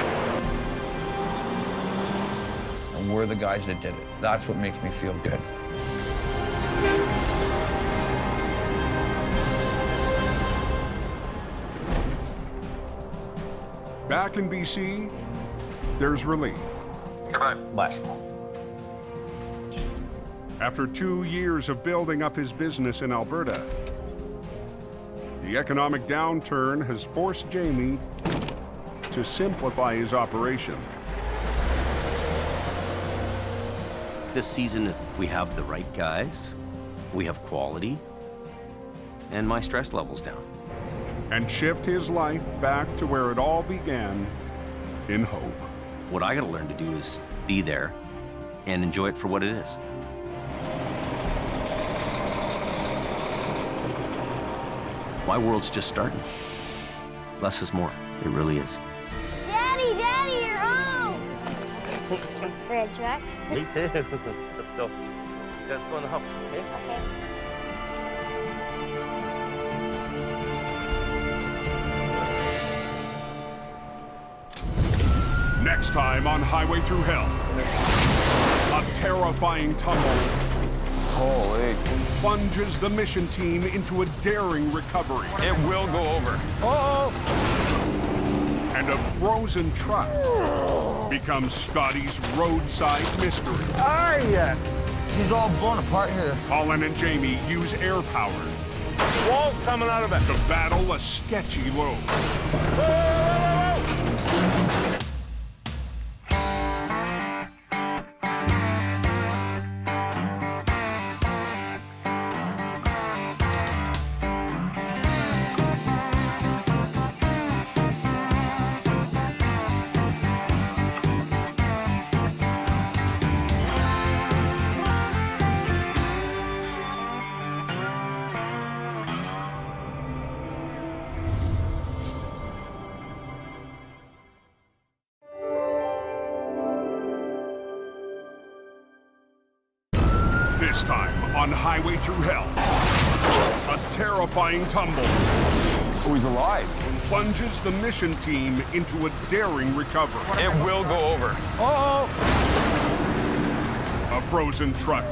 And we're the guys that did it. That's what makes me feel good. Back in BC, there's relief. Bye. After 2 years of building up his business in Alberta, the economic downturn has forced Jamie to simplify his operation. This season, we have the right guys, we have quality, and my stress level's down. And shift his life back to where it all began, in hope. What I gotta learn to do is be there and enjoy it for what it is. My world's just starting. Less is more. It really is. Daddy, you're home! Red Jack. Me too. Let's go. You guys go in the house, okay? Okay. Next time on Highway Thru Hell, a terrifying tumble plunges the mission team into a daring recovery. It will go over. Oh! And a frozen truck becomes Scotty's roadside mystery. Ah, yeah. She's all blown apart here. Colin and Jamie use air power Wall coming out of it. To battle a sketchy load. This time on Highway Thru Hell, a terrifying tumble. Oh, he's alive. Plunges the mission team into a daring recovery. It will go over. Uh-oh! A frozen truck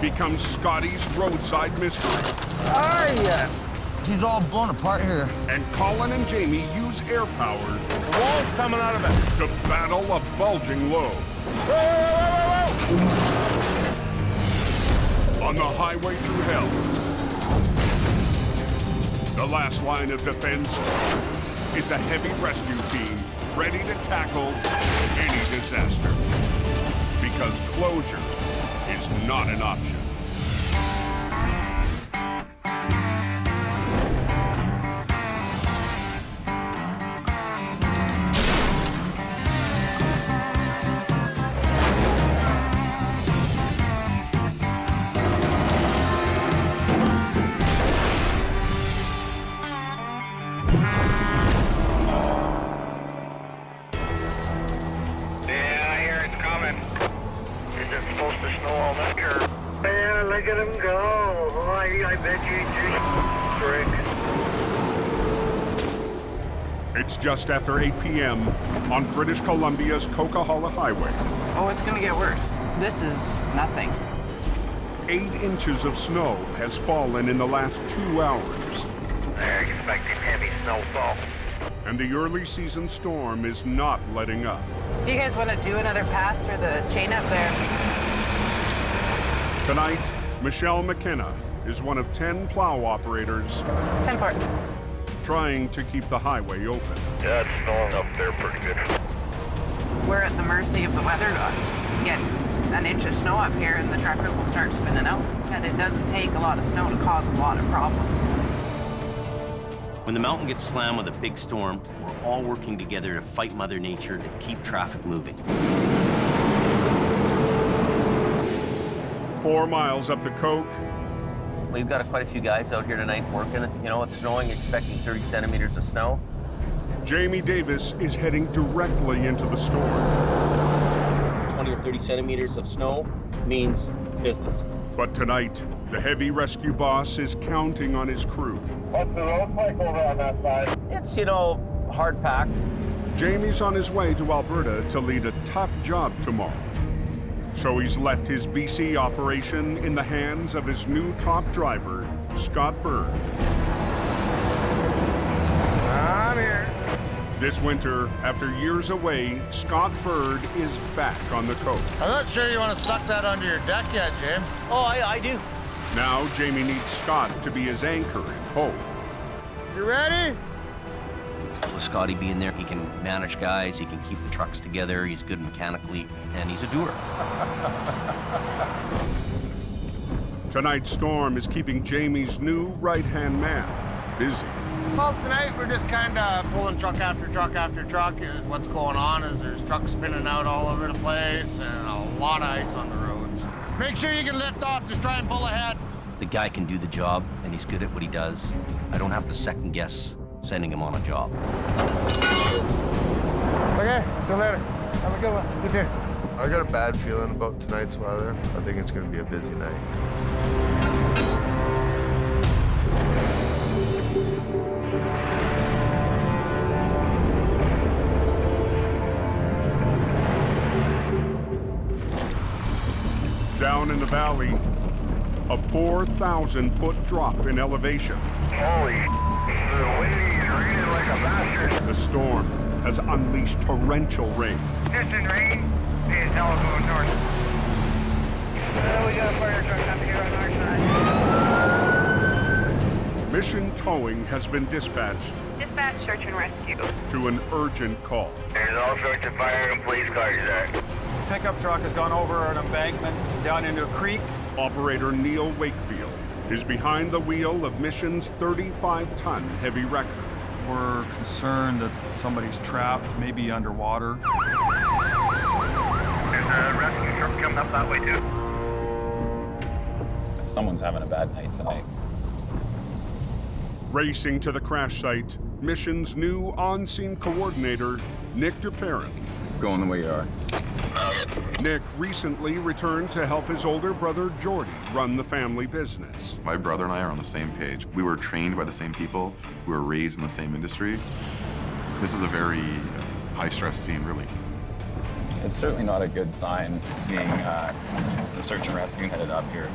becomes Scotty's roadside mystery. She's all blown apart here. And Colin and Jamie use air power. The wall's coming out of it. To battle a bulging load. On the Highway Thru Hell, the last line of defense is a heavy rescue team ready to tackle any disaster. Because closure is not an option. Look at him go. I bet you It's just after 8 p.m. on British Columbia's Coquihalla Highway. Oh, it's gonna get worse. This is nothing. 8 inches of snow has fallen in the last 2 hours. They're expecting heavy snowfall. And the early season storm is not letting up. Do you guys want to do another pass through the chain up there? Tonight, Michelle McKenna is one of 10 plow operators 10 part. trying to keep the highway open. Yeah, it's snowing up there pretty good. We're at the mercy of the weather gods. Get an inch of snow up here and the tractors will start spinning out. And it doesn't take a lot of snow to cause a lot of problems. When the mountain gets slammed with a big storm, we're all working together to fight Mother Nature to keep traffic moving. 4 miles up the Coke, We've got quite a few guys out here tonight working. You know, it's snowing, expecting 30 centimeters of snow. Jamie Davis is heading directly into the storm. 20 or 30 centimeters of snow means business. But tonight, the heavy rescue boss is counting on his crew. What's the road like over on that side? It's, you know, hard packed. Jamie's on his way to Alberta to lead a tough job tomorrow. So he's left his BC operation in the hands of his new top driver, Scott Bird. I'm here. This winter, after years away, Scott Bird is back on the coast. I'm not sure you want to suck that under your deck yet, Jim. Oh, I do. Now Jamie needs Scott to be his anchor and hope. You ready? With Scotty being there, he can manage guys, he can keep the trucks together, he's good mechanically, and he's a doer. Tonight's storm is keeping Jamie's new right-hand man busy. Well, tonight we're just kind of pulling truck after truck after truck. Is what's going on is there's trucks spinning out all over the place and a lot of ice on the roads. Make sure you can lift off, just try and pull ahead. The guy can do the job, and he's good at what he does. I don't have to second guess sending him on a job. Okay, see you later. Have a good one. You too. I got a bad feeling about tonight's weather. I think it's going to be a busy night. Down in the valley, a 4,000-foot drop in elevation. Holy, the wind is raining like a bastard. The storm has unleashed torrential rain. Distant rain, it's all going north. We got a fire truck up here on our side. Mission Towing has been dispatched Dispatch, search and rescue. to an urgent call. There's all sorts of fire and police cars there. Pickup truck has gone over an embankment down into a creek. Operator Neil Wakefield is behind the wheel of Mission's 35-ton heavy wrecker. We're concerned that somebody's trapped, maybe underwater. There's a rescue truck coming up that way too. Someone's having a bad night tonight. Racing to the crash site, Mission's new on-scene coordinator, Nick DeParent. Going the way you are. Nick recently returned to help his older brother Jordy run the family business. My brother and I are on the same page. We were trained by the same people. We were raised in the same industry. This is a very high-stress scene, really. It's certainly not a good sign seeing the search and rescue headed up here.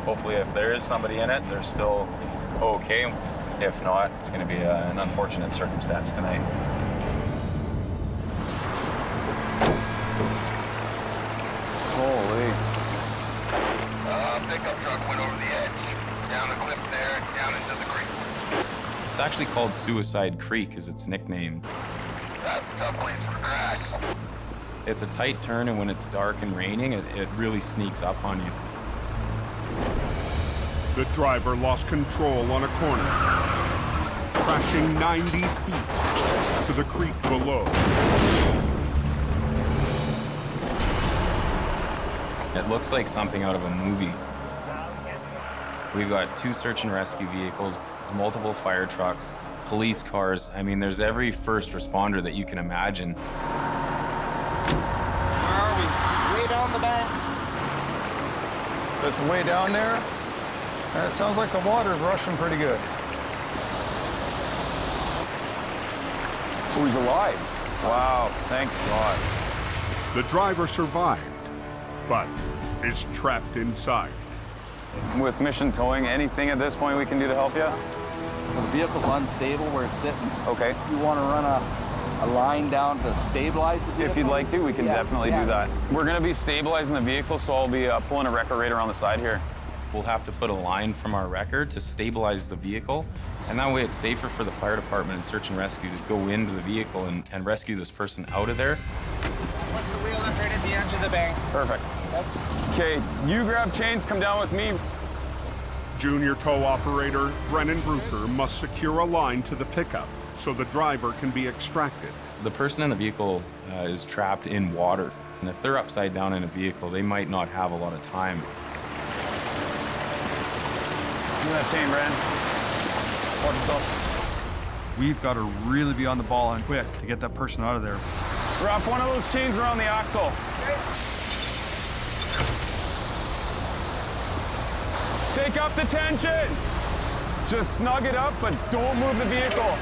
Hopefully, if there is somebody in it, they're still okay. If not, it's going to be an unfortunate circumstance tonight. Holy. Pickup truck went over the edge, down the cliff there, down into the creek. It's actually called Suicide Creek is its nickname. That's a tough place for a crash. It's a tight turn, and when it's dark and raining, it really sneaks up on you. The driver lost control on a corner, crashing 90 feet to the creek below. It looks like something out of a movie. We've got 2 search and rescue vehicles, multiple fire trucks, police cars. I mean, there's every first responder that you can imagine. Where are we? Way down the bank. It's way down there. And it sounds like the water's rushing pretty good. Oh, he's alive. Wow, thank God. The driver survived, but is trapped inside. With Mission Towing, anything at this point we can do to help you? The vehicle's unstable where it's sitting. Okay. You want to run a line down to stabilize the vehicle? If you'd like to, we can definitely do that. We're going to be stabilizing the vehicle, so I'll be pulling a wrecker right around the side here. We'll have to put a line from our wrecker to stabilize the vehicle, and that way it's safer for the fire department and search and rescue to go into the vehicle and rescue this person out of there. What's the wheel up right at the edge of the bank? Perfect. Okay, you grab chains, come down with me. Junior tow operator Brennan Brucker must secure a line to the pickup so the driver can be extracted. The person in the vehicle is trapped in water, and if they're upside down in a vehicle, they might not have a lot of time. Give me that chain, Brennan. Watch yourself. We've got to really be on the ball and quick to get that person out of there. Wrap one of those chains around the axle. Take up the tension. Just snug it up, but don't move the vehicle.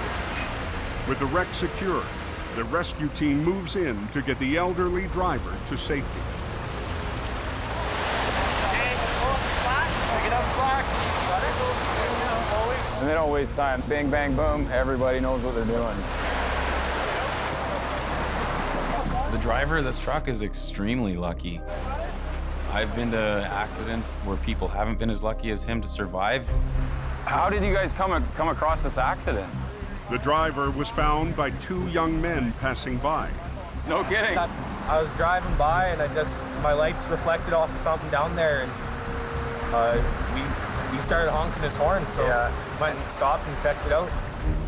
With the wreck secured, the rescue team moves in to get the elderly driver to safety. And they don't waste time. Bang, bang, boom. Everybody knows what they're doing. The driver of this truck is extremely lucky. I've been to accidents where people haven't been as lucky as him to survive. How did you guys come across this accident? The driver was found by 2 young men passing by. No kidding. I was driving by and my lights reflected off of something down there, and we started honking his horn, so went and stopped and checked it out.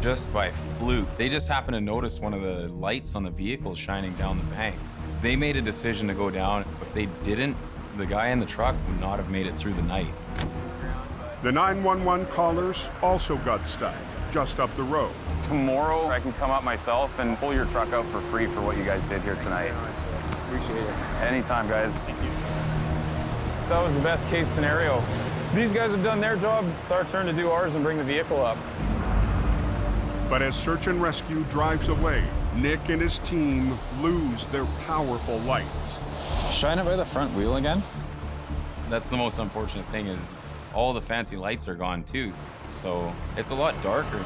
Just by fluke. They just happened to notice one of the lights on the vehicle shining down the bank. They made a decision to go down. If they didn't, the guy in the truck would not have made it through the night. The 911 callers also got stuck just up the road. Tomorrow, I can come up myself and pull your truck out for free for what you guys did here tonight. Appreciate it. Anytime, guys. Thank you. That was the best case scenario. These guys have done their job. It's our turn to do ours and bring the vehicle up. But as search and rescue drives away, Nick and his team lose their powerful lights. Shine it by the front wheel again? That's the most unfortunate thing is all the fancy lights are gone too. So it's a lot darker.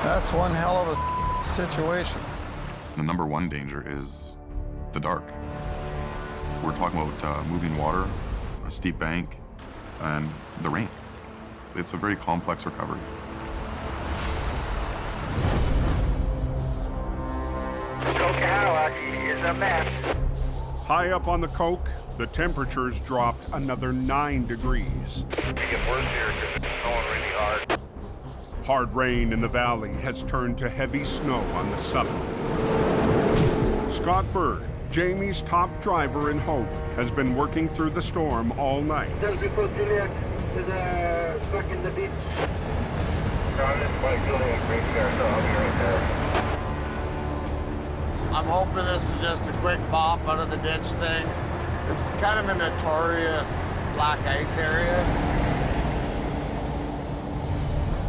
That's one hell of a situation. The number one danger is the dark. We're talking about moving water, a steep bank, and the rain. It's a very complex recovery. Cadillac is a mess. High up on the Coke, the temperatures dropped another 9 degrees. It gets worse here because it's snowing really hard. Hard rain in the valley has turned to heavy snow on the summit. Scott Bird, Jamie's top driver in Hope, has been working through the storm all night. Tell people Juliet is stuck in the beach. John, this is Mike Juliet, right here, so I'll be right there. I'm hoping this is just a quick bop out of the ditch thing. This is kind of a notorious black ice area.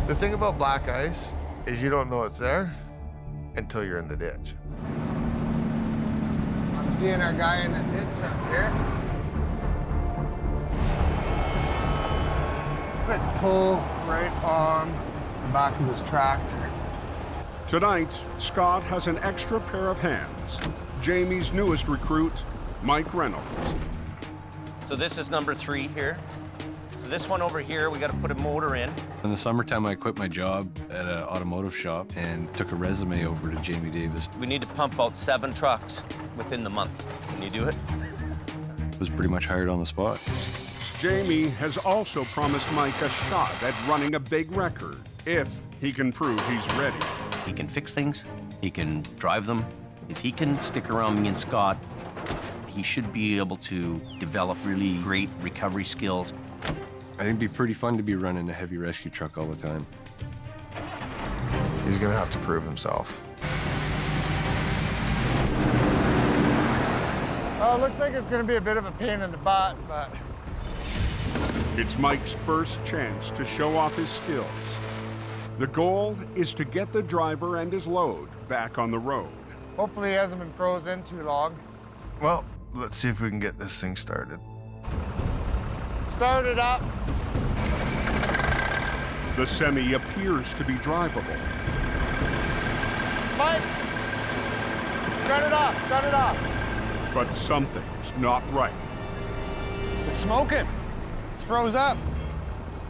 The thing about black ice is you don't know it's there until you're in the ditch. I'm seeing our guy in the ditch up here. Quick pull right on the back of his tractor. Tonight, Scott has an extra pair of hands. Jamie's newest recruit, Mike Reynolds. So this is number 3 here. So this one over here, we got to put a motor in. In the summertime, I quit my job at an automotive shop and took a resume over to Jamie Davis. We need to pump out 7 trucks within the month. Can you do it? Was pretty much hired on the spot. Jamie has also promised Mike a shot at running a big record if he can prove he's ready. He can fix things, he can drive them. If he can stick around me and Scott, he should be able to develop really great recovery skills. I think it'd be pretty fun to be running a heavy rescue truck all the time. He's gonna have to prove himself. Well, it looks like it's gonna be a bit of a pain in the butt, but... It's Mike's first chance to show off his skills. The goal is to get the driver and his load back on the road. Hopefully he hasn't been frozen too long. Well, let's see if we can get this thing started. Start it up. The semi appears to be drivable. Mike! Shut it off, shut it off. But something's not right. It's smoking. It's froze up.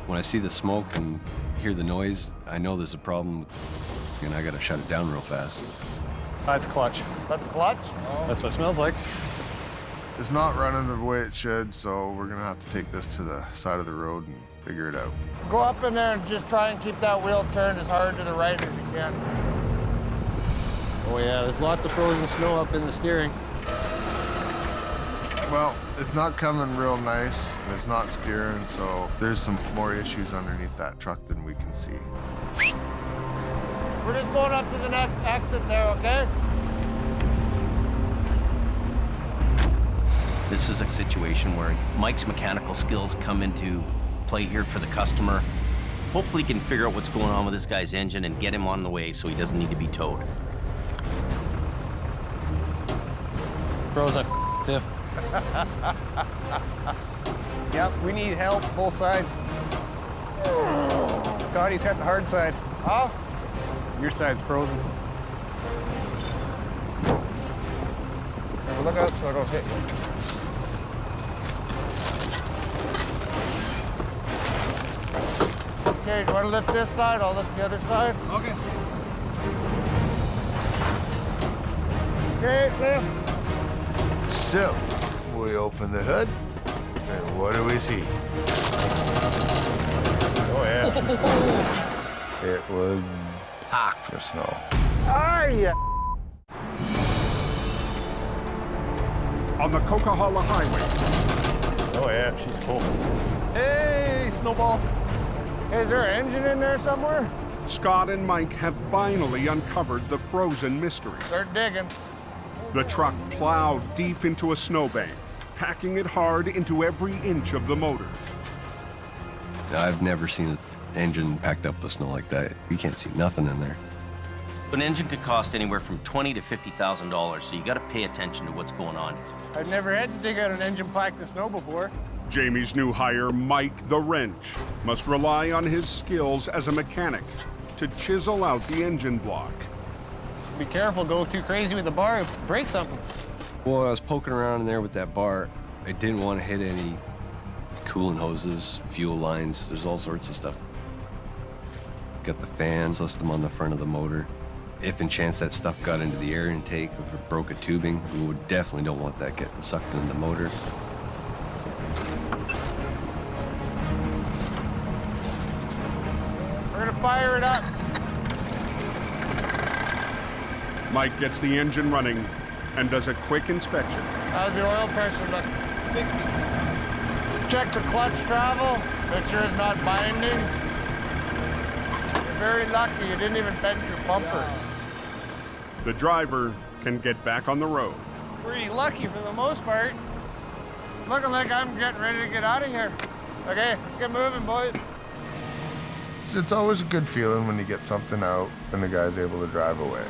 When I see the smoke and hear the noise, I know there's a problem, and I gotta shut it down real fast. That's clutch. That's clutch? That's what it smells like. It's not running the way it should, so we're gonna have to take this to the side of the road and figure it out. Go up in there and just try and keep that wheel turned as hard to the right as you can. Oh yeah, there's lots of frozen snow up in the steering. Well, it's not coming real nice, and it's not steering, so there's some more issues underneath that truck than we can see. We're just going up to the next exit there, okay? This is a situation where Mike's mechanical skills come into play here for the customer. Hopefully he can figure out what's going on with this guy's engine and get him on the way so he doesn't need to be towed. Froze that stiff. Yep, we need help, both sides. Scotty's got the hard side. Huh? Your side's frozen. Look out so I don't hit you. Okay, do you want to lift this side? I'll lift the other side. Okay. Okay, lift. So, we open the hood, and what do we see? Oh, yeah. It was packed with snow. Ah, yeah. On the Coquihalla Highway. Oh, yeah, she's full. Hey, Snowball. Hey, is there an engine in there somewhere? Scott and Mike have finally uncovered the frozen mystery. Start digging. The truck plowed deep into a snowbank, packing it hard into every inch of the motor. I've never seen an engine packed up with snow like that. You can't see nothing in there. An engine could cost anywhere from $20,000 to $50,000, so you got to pay attention to what's going on. I've never had to dig out an engine packed with snow before. Jamie's new hire, Mike the Wrench, must rely on his skills as a mechanic to chisel out the engine block. Be careful, go too crazy with the bar, break something. Well, I was poking around in there with that bar. I didn't want to hit any coolant hoses, fuel lines. There's all sorts of stuff. Got the fan system on the front of the motor. If in chance that stuff got into the air intake, if it broke a tubing, we would definitely don't want that getting sucked into the motor. We're gonna fire it up. Mike gets the engine running and does a quick inspection. How's the oil pressure look? 60. Check the clutch travel, make sure it's not binding. You're very lucky you didn't even bend your bumper. The driver can get back on the road. Pretty lucky for the most part. Looking like I'm getting ready to get out of here. Okay, let's get moving, boys. It's always a good feeling when you get something out and the guy's able to drive away.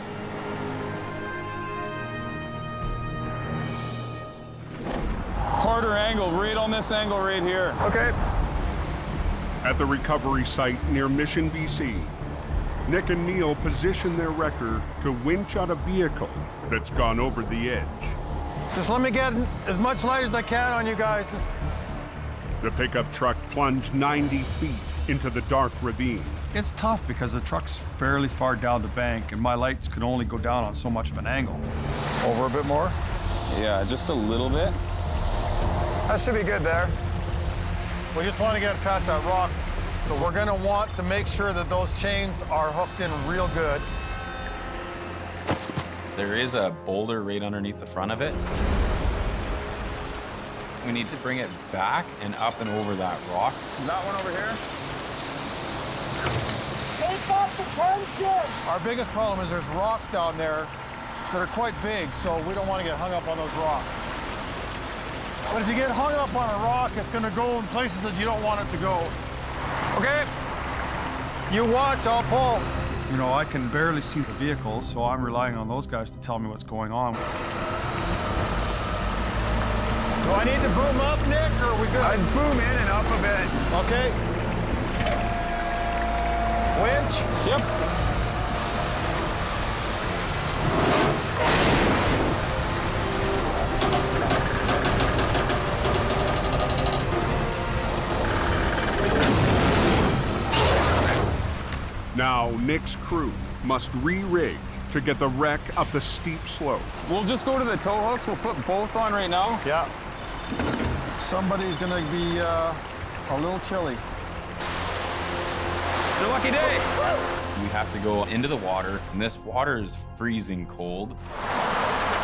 Harder angle, right on this angle right here. Okay. At the recovery site near Mission, BC, Nick and Neil position their wrecker to winch out a vehicle that's gone over the edge. Just let me get as much light as I can on you guys. The pickup truck plunged 90 feet into the dark ravine. It's tough because the truck's fairly far down the bank and my lights can only go down on so much of an angle. Over a bit more? Yeah, just a little bit. That should be good there. We just want to get past that rock, so we're going to want to make sure that those chains are hooked in real good. There is a boulder right underneath the front of it. We need to bring it back and up and over that rock. That one over here? Take off the tension! Our biggest problem is there's rocks down there that are quite big, so we don't want to get hung up on those rocks. But if you get hung up on a rock, it's going to go in places that you don't want it to go. Okay. You watch, I'll pull. You know, I can barely see the vehicle, so I'm relying on those guys to tell me what's going on. Do I need to boom up, Nick, or are we good? I'd boom in and up a bit. Okay. Winch? Yep. Now, Nick's crew must re-rig to get the wreck up the steep slope. We'll just go to the tow hooks. We'll put both on right now. Yeah. Somebody's gonna be a little chilly. It's a lucky day. We have to go into the water, and this water is freezing cold.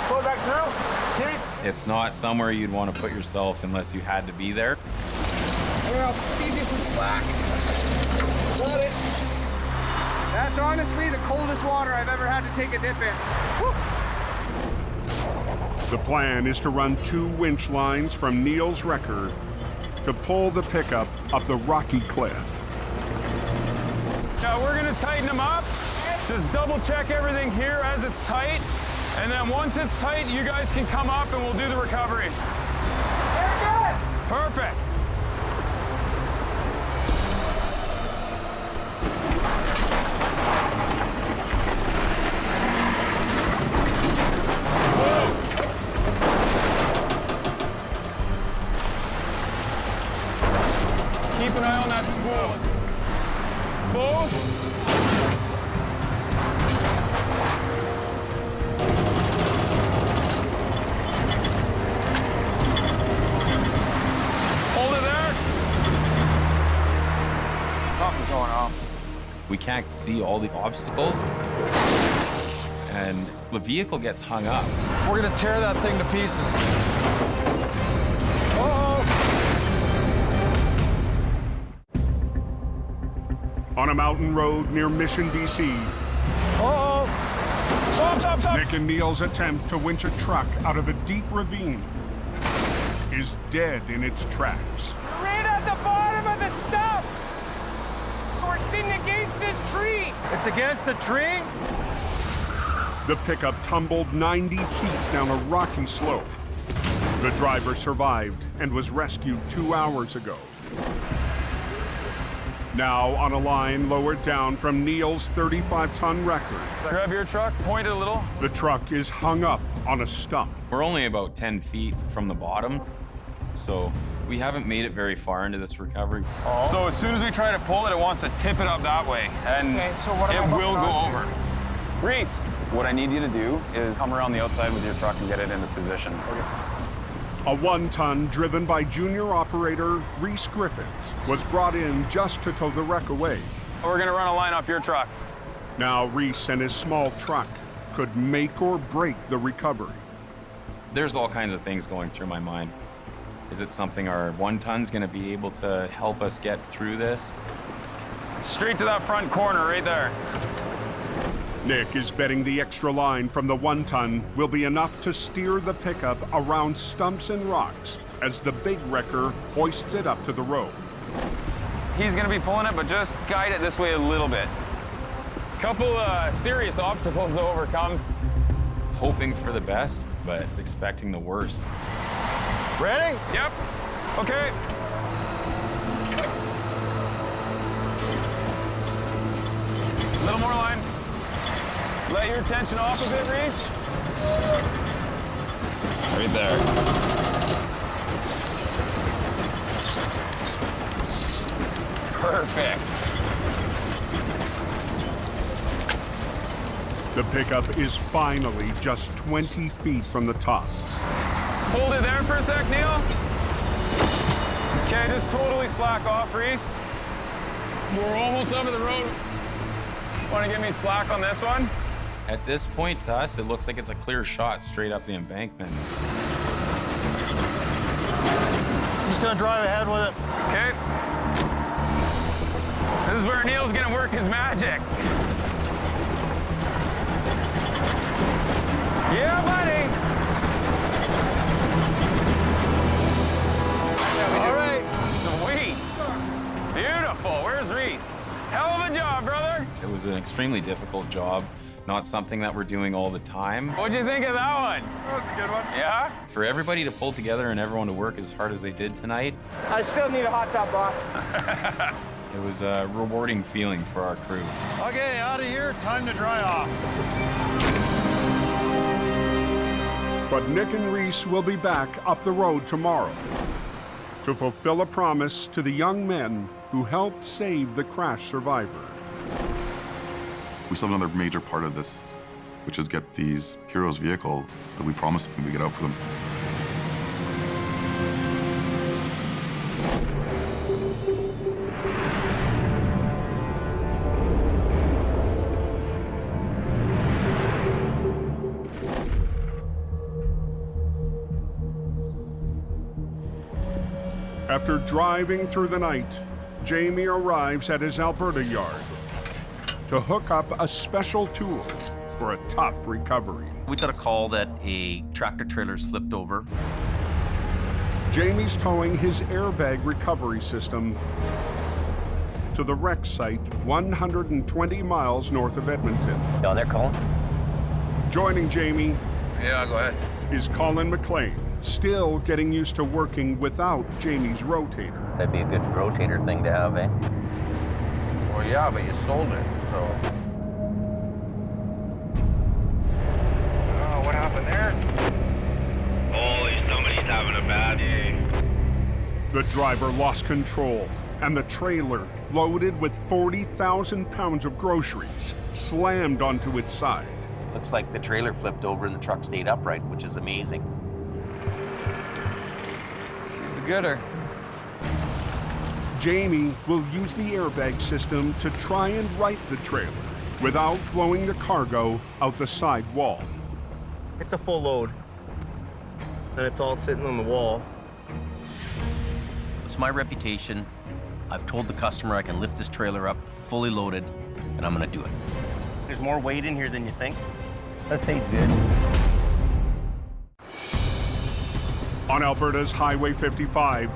Pull back through, please. It's not somewhere you'd want to put yourself unless you had to be there. Well, feed you some slack. Got it. That's honestly the coldest water I've ever had to take a dip in. Woo. The plan is to run 2 winch lines from Neil's wrecker to pull the pickup up the rocky cliff. Now we're gonna tighten them up. Just double check everything here as it's tight. And then once it's tight, you guys can come up and we'll do the recovery. Very good. Perfect. Keep an eye on that spool. Both. Hold it there. Something's going on. We can't see all the obstacles, and the vehicle gets hung up. We're gonna tear that thing to pieces. Uh-oh. On a mountain road near Mission, BC, Uh-oh. Stop. Nick and Neil's attempt to winch a truck out of a deep ravine is dead in its tracks. Right at the bottom of the stump. We're sitting against this tree. It's against the tree? The pickup tumbled 90 feet down a rocky slope. The driver survived and was rescued 2 hours ago. Now on a line lowered down from Neil's 35-ton wrecker. Grab your truck, point it a little. The truck is hung up on a stump. We're only about 10 feet from the bottom, so we haven't made it very far into this recovery. Oh. So as soon as we try to pull it, it wants to tip it up that way, and Okay, so what am I it will hooking go onto? over. Reese, what I need you to do is come around the outside with your truck and get it into position. Okay. A 1-ton driven by junior operator Reese Griffiths was brought in just to tow the wreck away. We're gonna run a line off your truck. Now Reese and his small truck could make or break the recovery. There's all kinds of things going through my mind. Is it something our 1-ton's gonna be able to help us get through this? Straight to that front corner right there. Nick is betting the extra line from the 1-ton will be enough to steer the pickup around stumps and rocks as the big wrecker hoists it up to the road. He's gonna be pulling it, but just guide it this way a little bit. Couple serious obstacles to overcome. Hoping for the best, but expecting the worst. Ready? Yep. Okay. A little more line. Let your tension off a bit, Reese. Right there. Perfect. The pickup is finally just 20 feet from the top. Hold it there for a sec, Neil. Okay, just totally slack off, Reese. We're almost over the road. Want to give me slack on this one? At this point, to us, it looks like it's a clear shot straight up the embankment. I'm just gonna drive ahead with it. Okay. This is where Neil's gonna work his magic. Yeah, buddy. All right. Sweet. Beautiful. Where's Reese? Hell of a job, brother. It was an extremely difficult job, not something that we're doing all the time. What'd you think of that one? That was a good one. Yeah? For everybody to pull together and everyone to work as hard as they did tonight, I still need a hot tub, boss. it was a rewarding feeling for our crew. Okay, out of here, time to dry off. But Nick and Reese will be back up the road tomorrow to fulfill a promise to the young men who helped save the crash survivor. We still have another major part of this, which is get these heroes' vehicle that we promised when we get out for them. After driving through the night, Jamie arrives at his Alberta yard to hook up a special tool for a tough recovery. We got a call that a tractor trailer's flipped over. Jamie's towing his airbag recovery system to the wreck site 120 miles north of Edmonton. Down there, Colin? Joining Jamie Yeah, go ahead. is Colin McLean, still getting used to working without Jamie's rotator. That'd be a good rotator thing to have, eh? Well, yeah, but you sold it, so. Oh, what happened there? Holy, somebody's having a bad day. The driver lost control, and the trailer, loaded with 40,000 pounds of groceries, slammed onto its side. Looks like the trailer flipped over and the truck stayed upright, which is amazing. She's a gooder. Jamie will use the airbag system to try and right the trailer without blowing the cargo out the side wall. It's a full load, and it's all sitting on the wall. It's my reputation. I've told the customer I can lift this trailer up fully loaded, and I'm gonna do it. There's more weight in here than you think. Let's say good. On Alberta's Highway 55,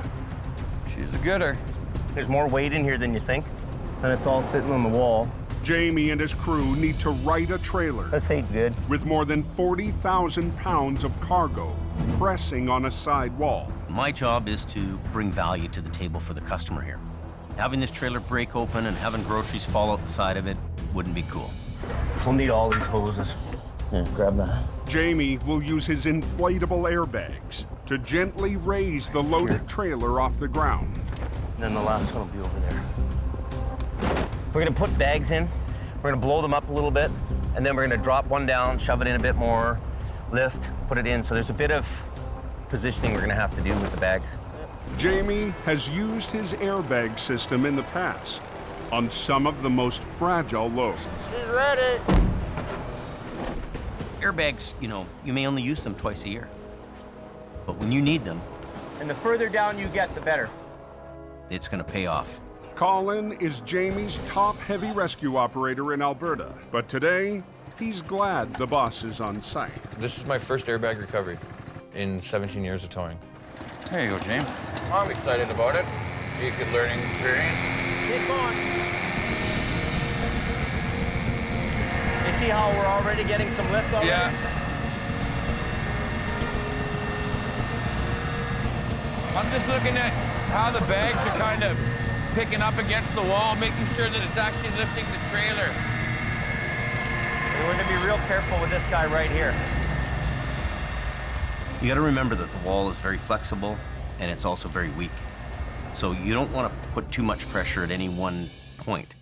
she's a gooder. There's more weight in here than you think, and it's all sitting on the wall. Jamie and his crew need to right a trailer. Let's say good. With more than 40,000 pounds of cargo pressing on a side wall. My job is to bring value to the table for the customer here. Having this trailer break open and having groceries fall out the side of it wouldn't be cool. We'll need all these hoses. Here, grab that. Jamie will use his inflatable airbags to gently raise the loaded trailer off the ground. And then the last one will be over there. We're gonna put bags in. We're gonna blow them up a little bit, and then we're gonna drop one down, shove it in a bit more, lift, put it in. So there's a bit of positioning we're gonna have to do with the bags. Jamie has used his airbag system in the past on some of the most fragile loads. She's ready. Airbags, you know, you may only use them twice a year. But when you need them, And the further down you get, the better. it's gonna pay off. Colin is Jamie's top heavy rescue operator in Alberta, but today, he's glad the boss is on site. This is my first airbag recovery in 17 years of towing. There you go, James. I'm excited about it. Be a good learning experience. Keep going. You see how we're already getting some lift already? Yeah. I'm just looking at how the bags are kind of picking up against the wall, making sure that it's actually lifting the trailer. And we're gonna be real careful with this guy right here. You gotta remember that the wall is very flexible and it's also very weak. So you don't wanna put too much pressure at any one point.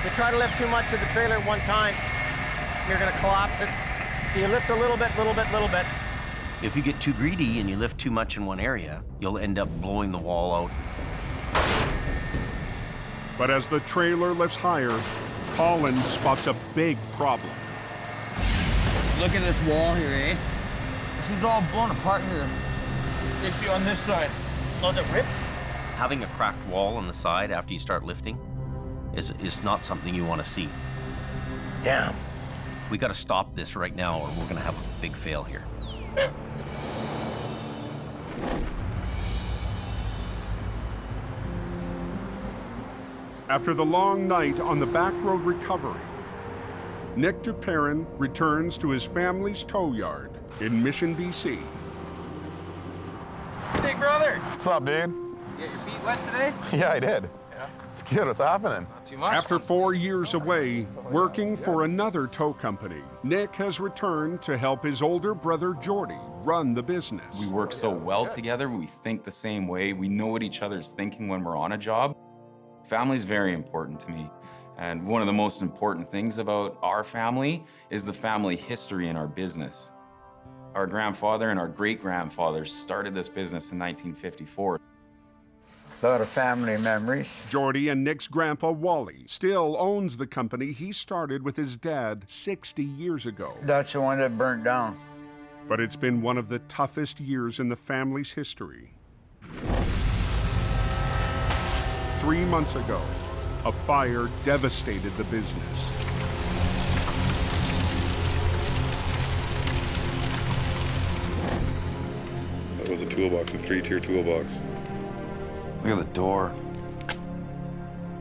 You try to lift too much of the trailer at one time, you're gonna collapse it. So you lift a little bit, little bit, little bit. If you get too greedy and you lift too much in one area, you'll end up blowing the wall out. But as the trailer lifts higher, Colin spots a big problem. Look at this wall here, eh? This is all blown apart here. Issue on this side. Oh, is it ripped? Having a cracked wall on the side after you start lifting is not something you want to see. Damn. We got to stop this right now or we're going to have a big fail here. After the long night on the back road recovery, Nick Duperrin returns to his family's tow yard in Mission, BC. Hey, brother. What's up, dude? You get your feet wet today? Yeah, I did. Yeah. It's good. What's happening? Not too much. After 4 years away, working for another tow company, Nick has returned to help his older brother Jordy run the business. We work so well together, we think the same way, we know what each other's thinking when we're on a job. Family's very important to me. And one of the most important things about our family is the family history in our business. Our grandfather and our great-grandfather started this business in 1954. A lot of family memories. Jordy and Nick's grandpa Wally still owns the company he started with his dad 60 years ago. That's the one that burnt down. But it's been one of the toughest years in the family's history. 3 months ago, a fire devastated the business. That was a toolbox, a 3-tier toolbox. Look at the door.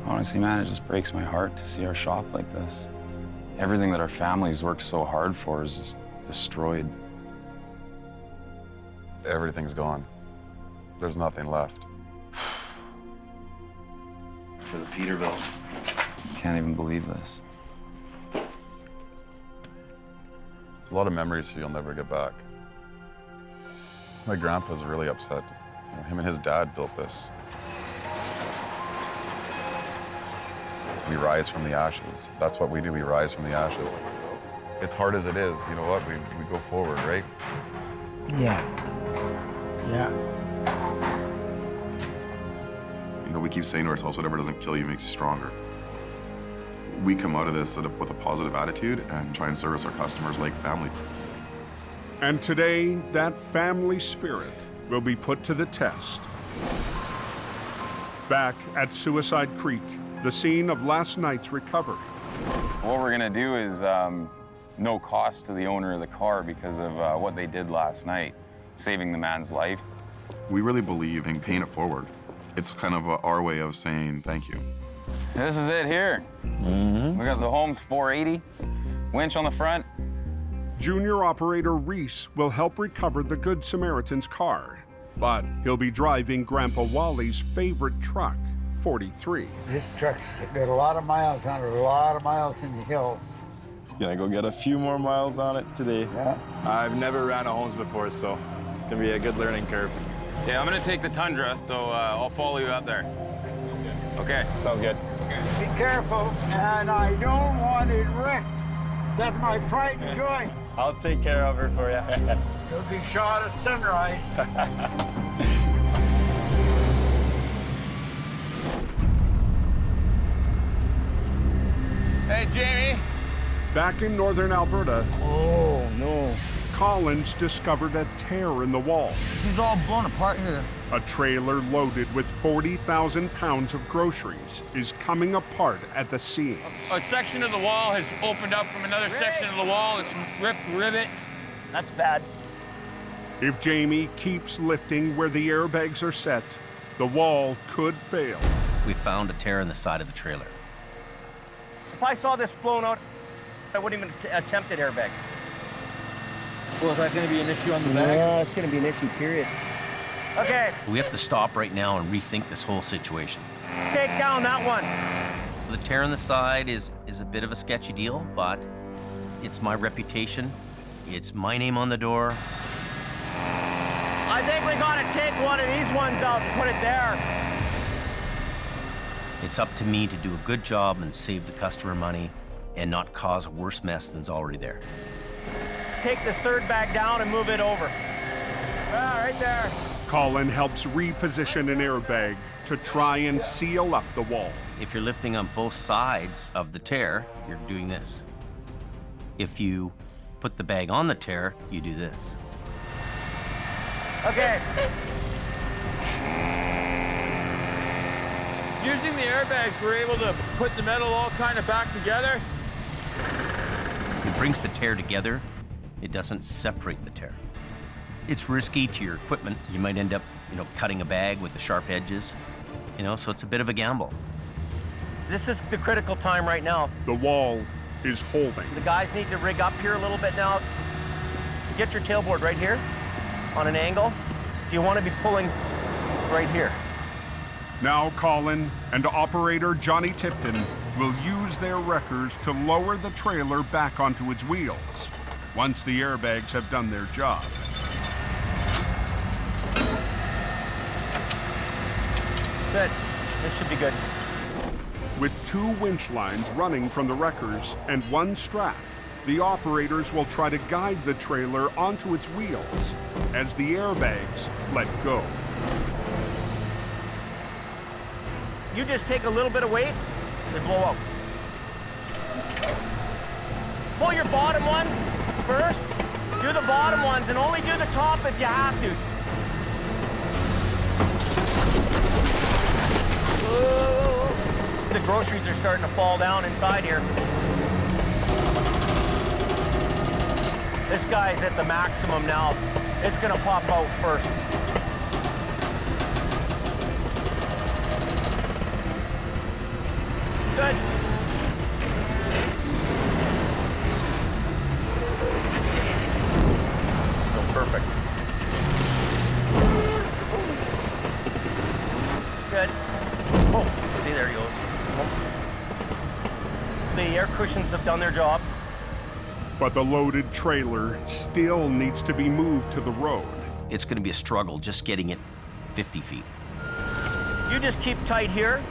Honestly, man, it just breaks my heart to see our shop like this. Everything that our family's worked so hard for is just destroyed. Everything's gone. There's nothing left. For the Peterbilt. Can't even believe this. There's a lot of memories you'll never get back. My grandpa's really upset. You know, him and his dad built this. We rise from the ashes. That's what we do, we rise from the ashes. As hard as it is, you know what, we go forward, right? Yeah. Yeah. You know, we keep saying to ourselves, whatever doesn't kill you makes you stronger. We come out of this with a positive attitude and try and service our customers like family. And today, that family spirit will be put to the test. Back at Suicide Creek, the scene of last night's recovery. What we're gonna do is no cost to the owner of the car because of what they did last night, saving the man's life. We really believe in paying it forward. It's kind of our way of saying thank you. This is it here. We got the Holmes 480, winch on the front. Junior operator Reese will help recover the Good Samaritan's car, but he'll be driving Grandpa Wally's favorite truck, 43. This truck's got a lot of miles on it, a lot of miles in the hills. Gonna go get a few more miles on it today. Yeah. I've never ran a Holmes before, so it's gonna be a good learning curve. Yeah, I'm gonna take the Tundra, so I'll follow you out there. Okay, sounds good. Be careful, and I don't want it wrecked. That's my pride and joy. I'll take care of her for you. You'll be shot at sunrise. Hey, Jamie. Back in northern Alberta, Oh, no. Collins discovered a tear in the wall. This is all blown apart here. A trailer loaded with 40,000 pounds of groceries is coming apart at the seams. A section of the wall has opened up from another section of the wall. It's ripped rivets. That's bad. If Jamie keeps lifting where the airbags are set, the wall could fail. We found a tear in the side of the trailer. If I saw this flown out, I wouldn't even attempt at airbags. Well, is that going to be an issue on the back? No, it's going to be an issue, period. Okay, We have to stop right now and rethink this whole situation. take down that one. The tear in the side is a bit of a sketchy deal, but it's my reputation. It's my name on the door. I think we got to take one of these ones out and put it there. It's up to me to do a good job and save the customer money and not cause a worse mess than's already there. Take this third bag down and move it over. Ah, right there. Colin helps reposition an airbag to try and seal up the wall. If you're lifting on both sides of the tear, you're doing this. If you put the bag on the tear, you do this. Okay. Using the airbags, we're able to put the metal all kind of back together. It brings the tear together. It doesn't separate the tear. It's risky to your equipment. You might end up, cutting a bag with the sharp edges, so it's a bit of a gamble. This is the critical time right now. The wall is holding. The guys need to rig up here a little bit now. Get your tailboard right here on an angle. You want to be pulling right here. Now Colin and operator Johnny Tipton will use their wreckers to lower the trailer back onto its wheels once the airbags have done their job. Good. This should be good. With 2 winch lines running from the wreckers and 1 strap, the operators will try to guide the trailer onto its wheels as the airbags let go. You just take a little bit of weight, they blow out. Pull your bottom ones first. Do the bottom ones and only do the top if you have to. Whoa. The groceries are starting to fall down inside here. This guy's at the maximum now. It's gonna pop out first. Good. So perfect. Good. Oh, see, there he goes. Oh. The air cushions have done their job. But the loaded trailer still needs to be moved to the road. It's going to be a struggle just getting it 50 feet. You just keep tight here.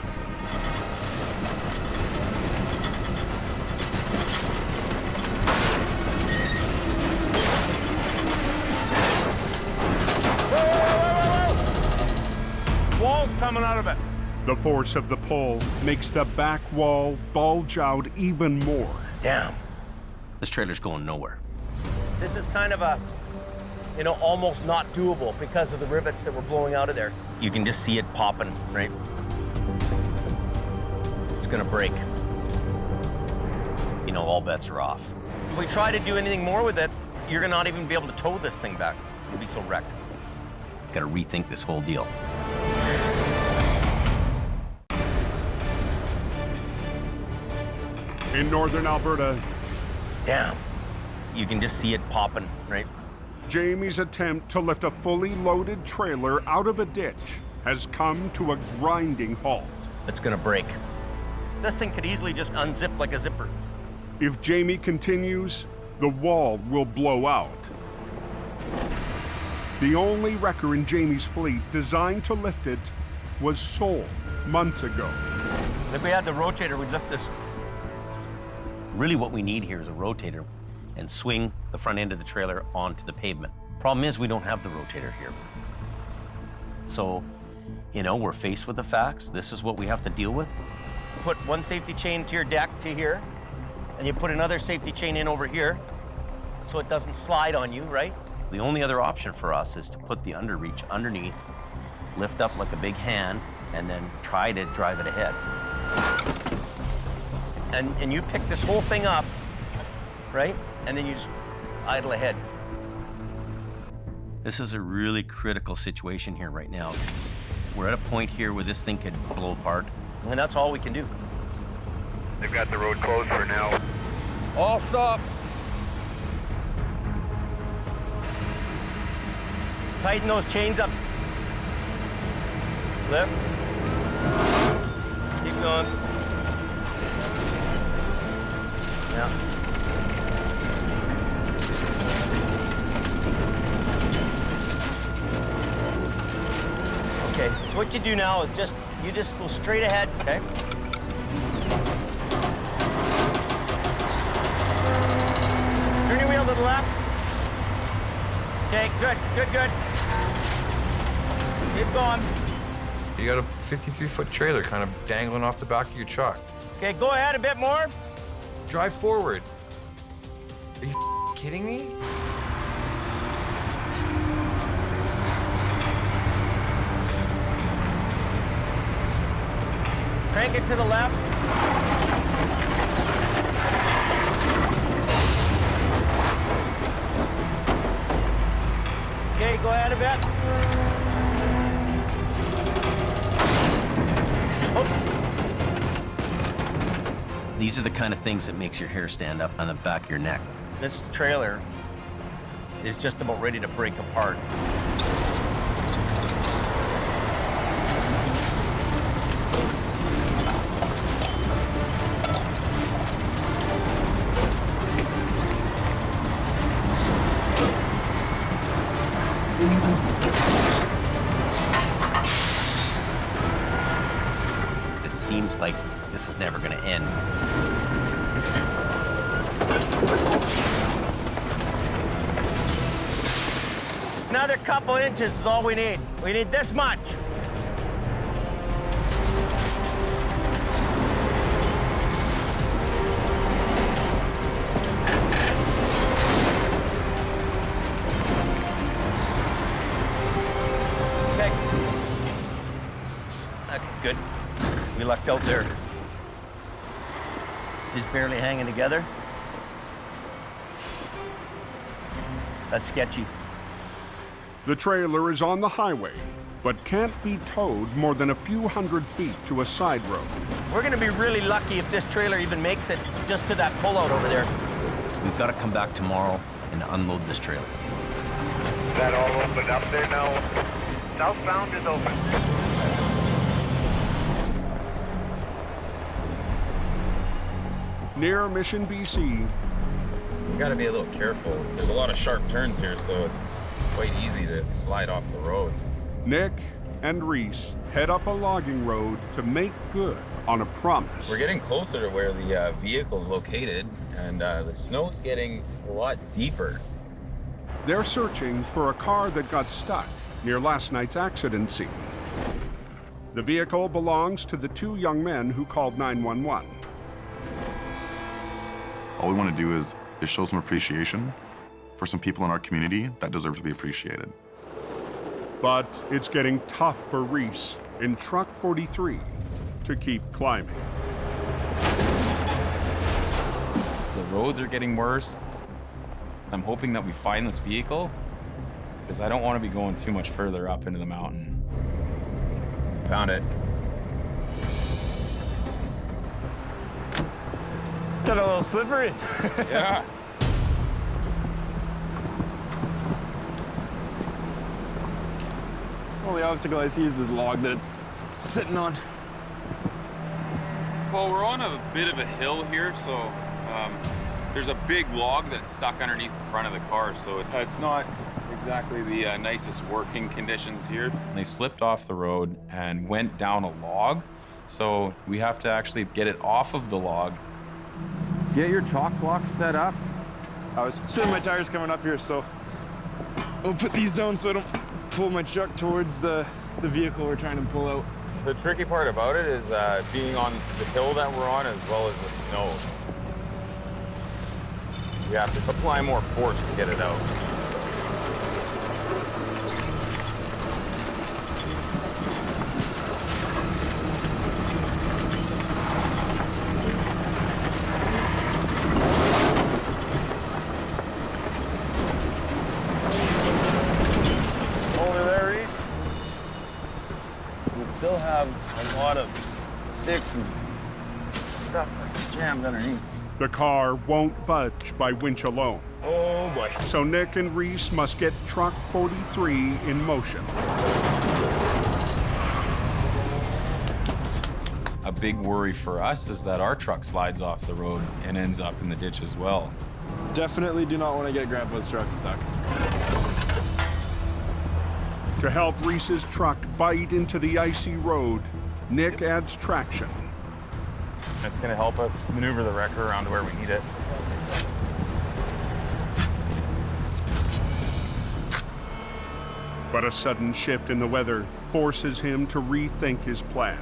Wall's coming out of it. The force of the pull makes the back wall bulge out even more. Damn. This trailer's going nowhere. This is kind of a, almost not doable because of the rivets that were blowing out of there. You can just see it popping, right? It's gonna break. All bets are off. If we try to do anything more with it, you're gonna not even be able to tow this thing back. It'll be so wrecked. Gotta rethink this whole deal. In northern Alberta, Damn. You can just see it popping, right? Jamie's attempt to lift a fully loaded trailer out of a ditch has come to a grinding halt. It's gonna break. This thing could easily just unzip like a zipper. If Jamie continues, the wall will blow out. The only wrecker in Jamie's fleet designed to lift it was sold months ago. If we had the rotator, we'd lift this Really what we need here is a rotator and swing the front end of the trailer onto the pavement. Problem is we don't have the rotator here. So, you know, we're faced with the facts. This is what we have to deal with. Put one safety chain to your deck to here, and you put another safety chain in over here so it doesn't slide on you, right? The only other option for us is to put the underreach underneath, lift up like a big hand, and then try to drive it ahead. And you pick this whole thing up, right? And then you just idle ahead. This is a really critical situation here right now. We're at a point here where this thing could blow apart. And that's all we can do. They've got the road closed for now. All stop. Tighten those chains up. Lift. Keep going. Yeah. Okay, so what you do now is you just go straight ahead, okay? Turn your wheel to the left. Okay, good, good, good. Keep going. You got a 53-foot trailer kind of dangling off the back of your truck. Okay, go ahead a bit more. Drive forward. Are you kidding me? Crank it to the left. Okay, go ahead a bit. These are the kind of things that makes your hair stand up on the back of your neck. This trailer is just about ready to break apart. It seems like this is never going to end. Another couple inches is all we need. We need this much. Okay. Okay, good. We lucked out there. She's barely hanging together. That's sketchy. The trailer is on the highway, but can't be towed more than a few hundred feet to a side road. We're gonna be really lucky if this trailer even makes it just to that pullout over there. We've got to come back tomorrow and unload this trailer. Is that all opened up there now? Southbound is open. Near Mission, BC. You gotta be a little careful. There's a lot of sharp turns here, so it's quite easy to slide off the roads. Nick and Reese head up a logging road to make good on a promise. We're getting closer to where the vehicle's located, and the snow's getting a lot deeper. They're searching for a car that got stuck near last night's accident scene. The vehicle belongs to the two young men who called 911. All we want to do is show some appreciation for some people in our community that deserve to be appreciated. But it's getting tough for Reese in Truck 43 to keep climbing. The roads are getting worse. I'm hoping that we find this vehicle because I don't want to be going too much further up into the mountain. Found it. Got a little slippery. Yeah. Only obstacle I see is this log that it's sitting on. Well, we're on a bit of a hill here, so there's a big log that's stuck underneath the front of the car, so it's not exactly the nicest working conditions here. They slipped off the road and went down a log, so we have to actually get it off of the log Get your chalk blocks set up. I was spinning my tires coming up here, so I'll put these down so I don't pull my truck towards the vehicle we're trying to pull out. The tricky part about it is being on the hill that we're on as well as the snow. We have to apply more force to get it out. A lot of sticks and stuff that's jammed underneath. The car won't budge by winch alone. Oh boy. So Nick and Reese must get truck 43 in motion. A big worry for us is that our truck slides off the road and ends up in the ditch as well. Definitely do not want to get Grandpa's truck stuck. To help Reese's truck bite into the icy road, Nick adds traction. It's going to help us maneuver the wrecker around to where we need it. But a sudden shift in the weather forces him to rethink his plan.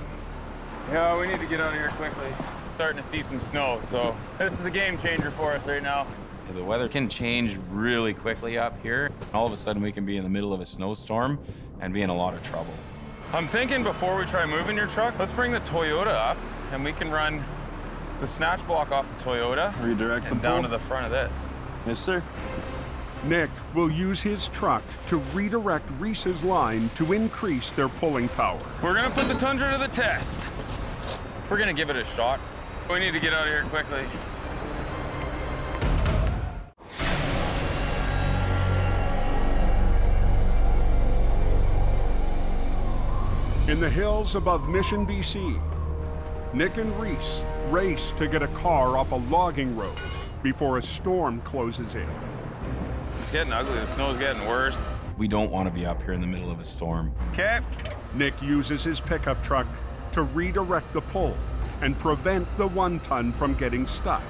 Yeah, we need to get out of here quickly. Starting to see some snow, so this is a game changer for us right now. The weather can change really quickly up here. All of a sudden, we can be in the middle of a snowstorm and be in a lot of trouble. I'm thinking before we try moving your truck, let's bring the Toyota up and we can run the snatch block off the Toyota. Redirect and down to the front of this. Yes, sir. Nick will use his truck to redirect Reese's line to increase their pulling power. We're gonna put the Tundra to the test. We're gonna give it a shot. We need to get out of here quickly. In the hills above Mission, BC, Nick and Reese race to get a car off a logging road before a storm closes in. It's getting ugly. The snow's getting worse. We don't want to be up here in the middle of a storm. Okay. Nick uses his pickup truck to redirect the pull and prevent the 1-ton from getting stuck.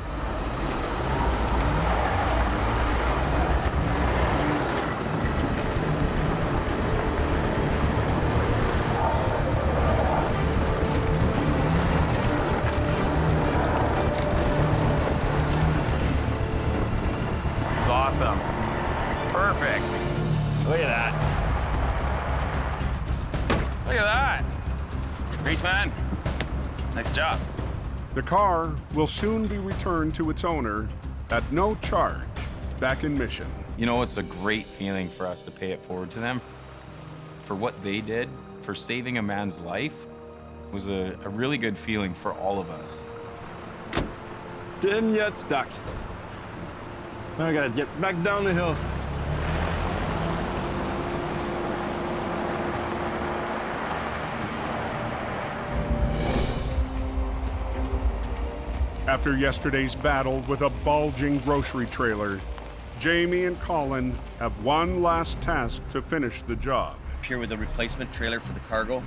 Awesome. Perfect. Look at that. Look at that. Reese, man. Nice job. The car will soon be returned to its owner at no charge back in Mission. You know, it's a great feeling for us to pay it forward to them. For what they did, for saving a man's life, was a really good feeling for all of us. Didn't get stuck. Now I gotta get back down the hill. After yesterday's battle with a bulging grocery trailer, Jamie and Colin have one last task to finish the job. Here with a replacement trailer for the cargo,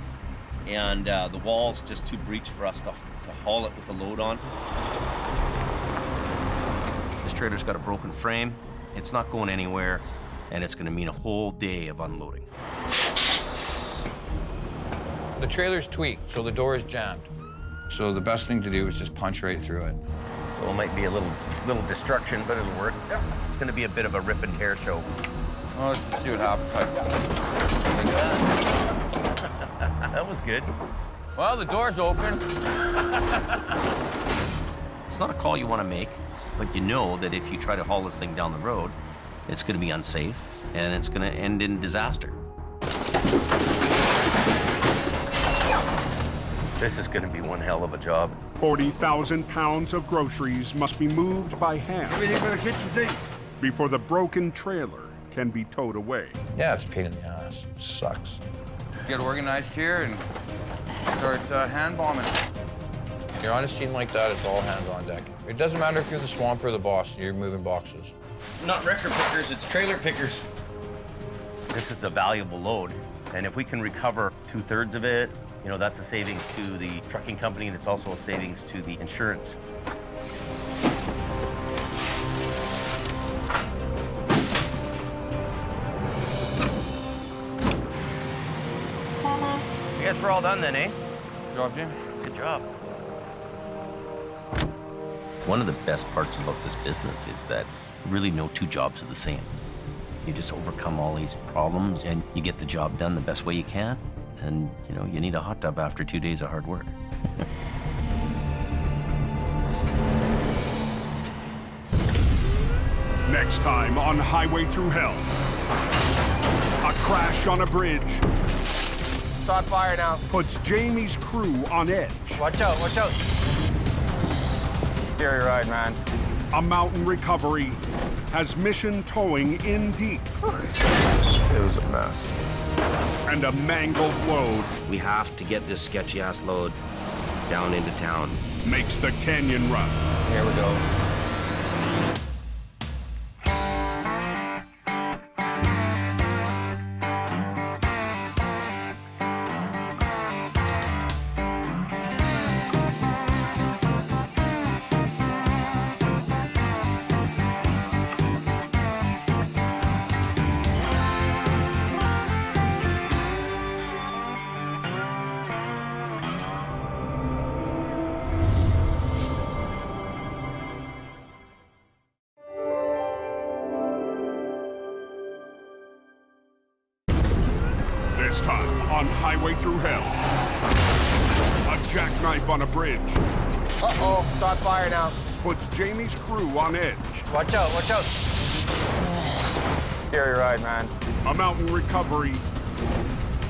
and the wall's just too breached for us to haul it with the load on. This trailer's got a broken frame, it's not going anywhere, and it's gonna mean a whole day of unloading. The trailer's tweaked, so the door is jammed. So the best thing to do is just punch right through it. So it might be a little destruction, but it'll work. Yeah. It's gonna be a bit of a rip and tear show. Well, let's see what happens. That was good. Well, the door's open. It's not a call you want to make, but you know that if you try to haul this thing down the road, it's going to be unsafe and it's going to end in disaster. This is going to be one hell of a job. 40,000 pounds of groceries must be moved by hand. Everything for the kitchen sink. Before the broken trailer can be towed away. Yeah, it's a pain in the ass. It sucks. Get organized here and start hand bombing. You're on a scene like that, it's all hands on deck. It doesn't matter if you're the swamp or the boss, you're moving boxes. Not wrecker pickers, it's trailer pickers. This is a valuable load, and if we can recover 2/3 of it, you know, that's a savings to the trucking company, and it's also a savings to the insurance. guess we're all done then, eh? Good job, Jim. Good job. One of the best parts about this business is that really no two jobs are the same. You just overcome all these problems and you get the job done the best way you can. And, you know, you need a hot tub after 2 days of hard work. Next time on Highway Thru Hell. A crash on a bridge Start fire now. puts Jamie's crew on edge. Watch out, watch out. Scary ride, man. A mountain recovery has mission towing in deep. It was a mess. And a mangled load We have to get this sketchy-ass load down into town. makes the canyon run. Here we go. This time on Highway Thru Hell. A jackknife on a bridge Uh-oh, start fire now. puts Jamie's crew on edge. Watch out, watch out. Scary ride, man. A mountain recovery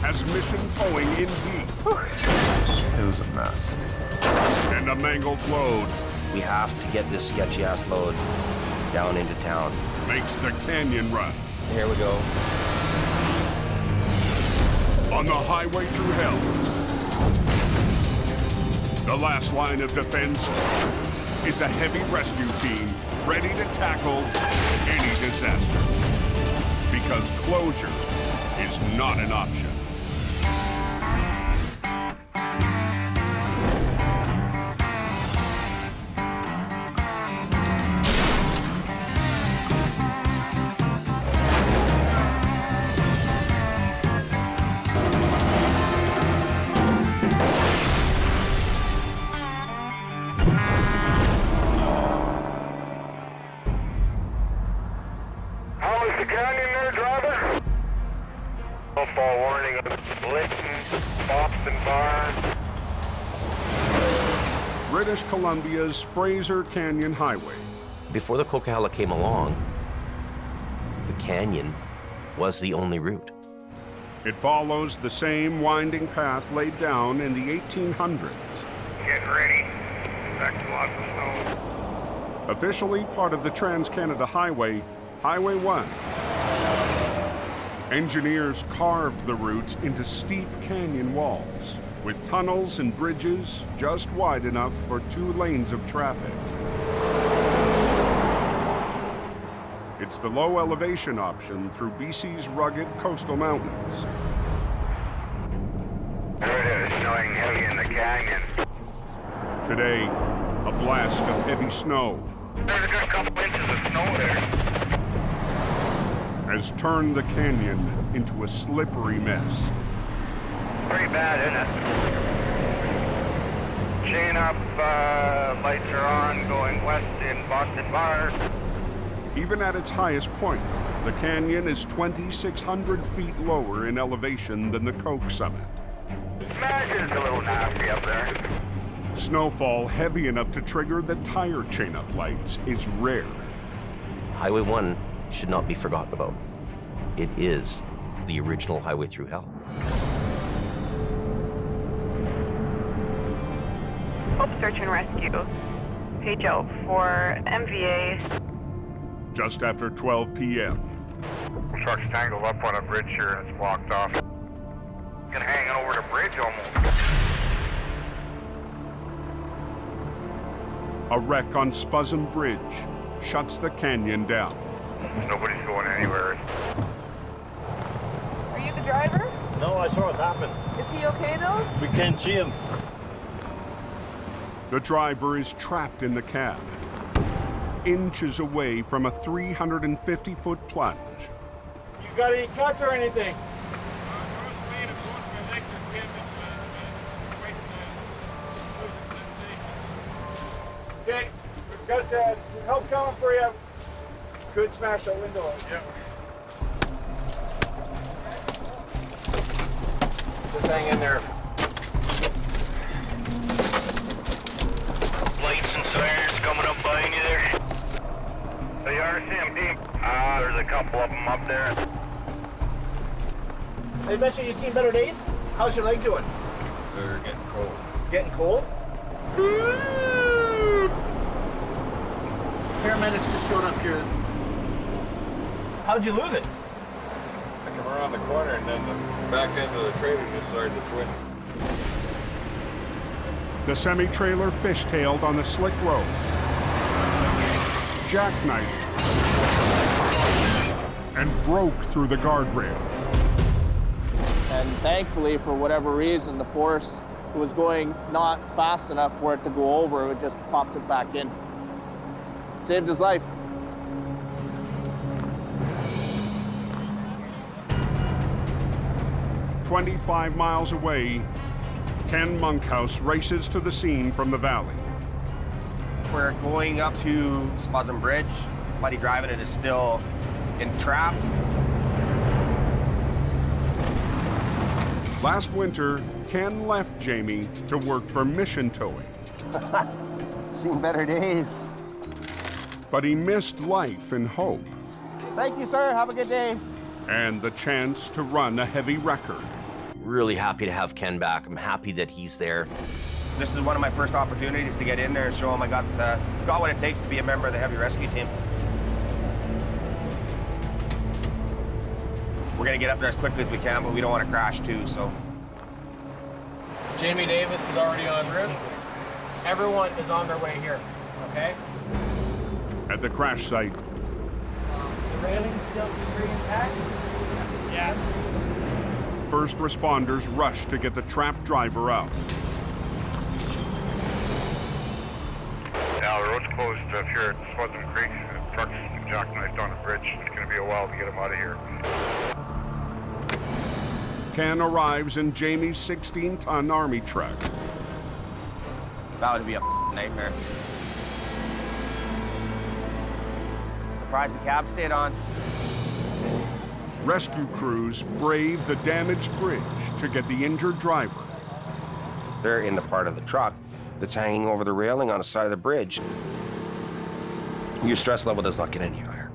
has mission towing in deep. It was a mess. And a mangled load We have to get this sketchy-ass load down into town. makes the canyon run. Here we go. On the Highway Thru Hell. The last line of defense is a heavy rescue team ready to tackle any disaster. Because closure is not an option. How is the canyon there, driver? Football warning, Lincoln, Boston Bar. British Columbia's Fraser Canyon Highway. Before the Coquihalla came along, the canyon was the only route. It follows the same winding path laid down in the 1800s. Getting ready. Expect lots of snow. Officially part of the Trans-Canada Highway, Highway 1. Engineers carved the route into steep canyon walls, with tunnels and bridges just wide enough for 2 lanes of traffic. It's the low elevation option through BC's rugged coastal mountains. There it is, snowing heavy in the canyon. Today, a blast of heavy snow There's a good couple inches of snow there. has turned the canyon into a slippery mess. Pretty bad, isn't it? Chain up, lights are on, going west in Boston Bar. Even at its highest point, the canyon is 2,600 feet lower in elevation than the Coke summit. Imagine it's a little nasty up there. Snowfall heavy enough to trigger the tire chain-up lights is rare. Highway 1 should not be forgotten about. It is the original Highway Thru Hell. Hope Search and Rescue. Page out for MVA. Just after 12 p.m. Truck's tangled up on a bridge here and it's blocked off. Gonna hang over the bridge almost. A wreck on Spuzzum Bridge shuts the canyon down. Nobody's going anywhere. Are you the driver? No, I saw it happen. Is he okay though? We can't see him. The driver is trapped in the cab, inches away from a 350-foot plunge. You got any cuts or anything? Got help coming for you. Could smash that window out. Yeah. Just hang in there. Lights and sirens coming up behind you there. The RCMP. There's a couple of them up there. I bet you've seen better days. How's your leg doing? They're getting cold. Getting cold? Paramedics just showed up here. How'd you lose it? I came around the corner and then the back end of the trailer just started to swing. The semi-trailer fishtailed on the slick road, jackknifed, and broke through the guardrail. And thankfully, for whatever reason, the force was going not fast enough for it to go over. It just popped it back in. Saved his life. "25 miles away, Ken Monkhouse races to the scene from the valley. We're going up to Subzero Bridge. Buddy driving it is still entrapped. Last winter, Ken left Jamie to work for Mission Towing. Seen better days. But he missed life and hope, Thank you, sir. Have a good day. and the chance to run a heavy record. Really happy to have Ken back. I'm happy that he's there. This is one of my first opportunities to get in there and show him I got what it takes to be a member of the heavy rescue team. We're gonna get up there as quickly as we can, but we don't want to crash too, so. Jamie Davis is already en route. Everyone is on their way here, okay? At the crash site, The railing's still pretty intact? Yeah. first responders rush to get the trapped driver out. Now the road's closed up here at Subzero Creek. Truck's jackknifed on the bridge. It's going to be a while to get him out of here. Ken arrives in Jamie's 16-ton army truck. That would be a nightmare. Surprised the cab stayed on. Rescue crews brave the damaged bridge to get the injured driver. They're in the part of the truck that's hanging over the railing on the side of the bridge. Your stress level does not get any higher.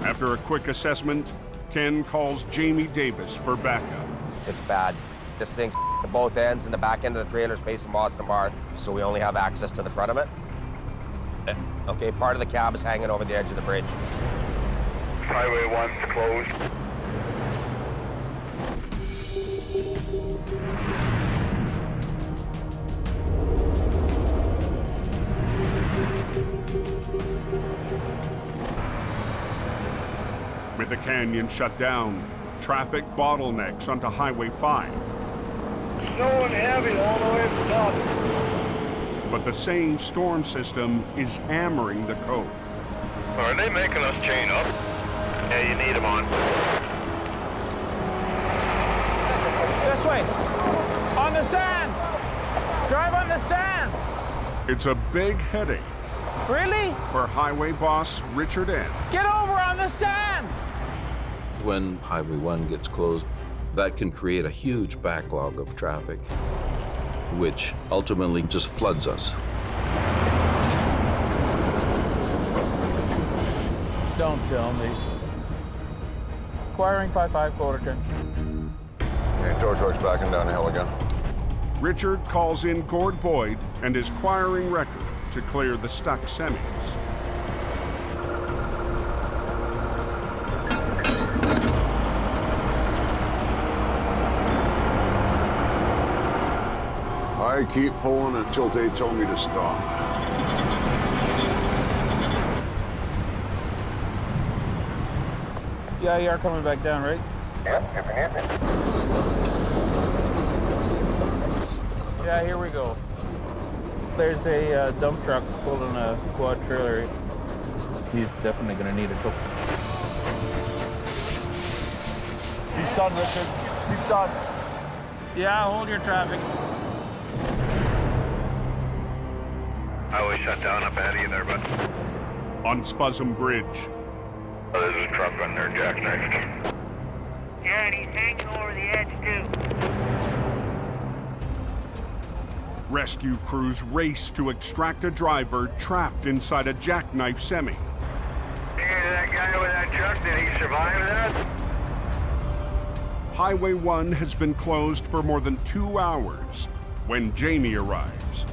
After a quick assessment, Ken calls Jamie Davis for backup. It's bad. This thing's at both ends, and the back end of the trailer's facing Boston Bar, so we only have access to the front of it. Okay, part of the cab is hanging over the edge of the bridge. Highway 1's closed. With the canyon shut down, traffic bottlenecks onto Highway 5. Snowing heavy all the way to the top. But the same storm system is hammering the cove. Are they making us chain up? Yeah, you need them on. This way. On the sand. Drive on the sand. It's a big headache Really? for highway boss Richard N. Get over on the sand. When Highway 1 gets closed, that can create a huge backlog of traffic, which ultimately just floods us. Don't tell me. Acquiring 5-5 Quarterton. Hey, George's backing down the hill again. Richard calls in Gord Boyd and his quiring record to clear the stuck semis. I keep pulling until they tell me to stop. Yeah, you are coming back down, right? Yep, if you need me. Yeah, here we go. There's a dump truck pulling a quad trailer. He's definitely gonna need a tow. He's done, Richard. He's done. Yeah, hold your traffic. Highway shut down up ahead of you there, bud. On Spuzum Bridge. Oh, there's a truck on there, jackknifed. Yeah, and he's hanging over the edge, too. Rescue crews race to extract a driver trapped inside a jackknife semi. Hey, that guy with that truck, did he survive that? Highway 1 has been closed for more than 2 hours when Jamie arrives.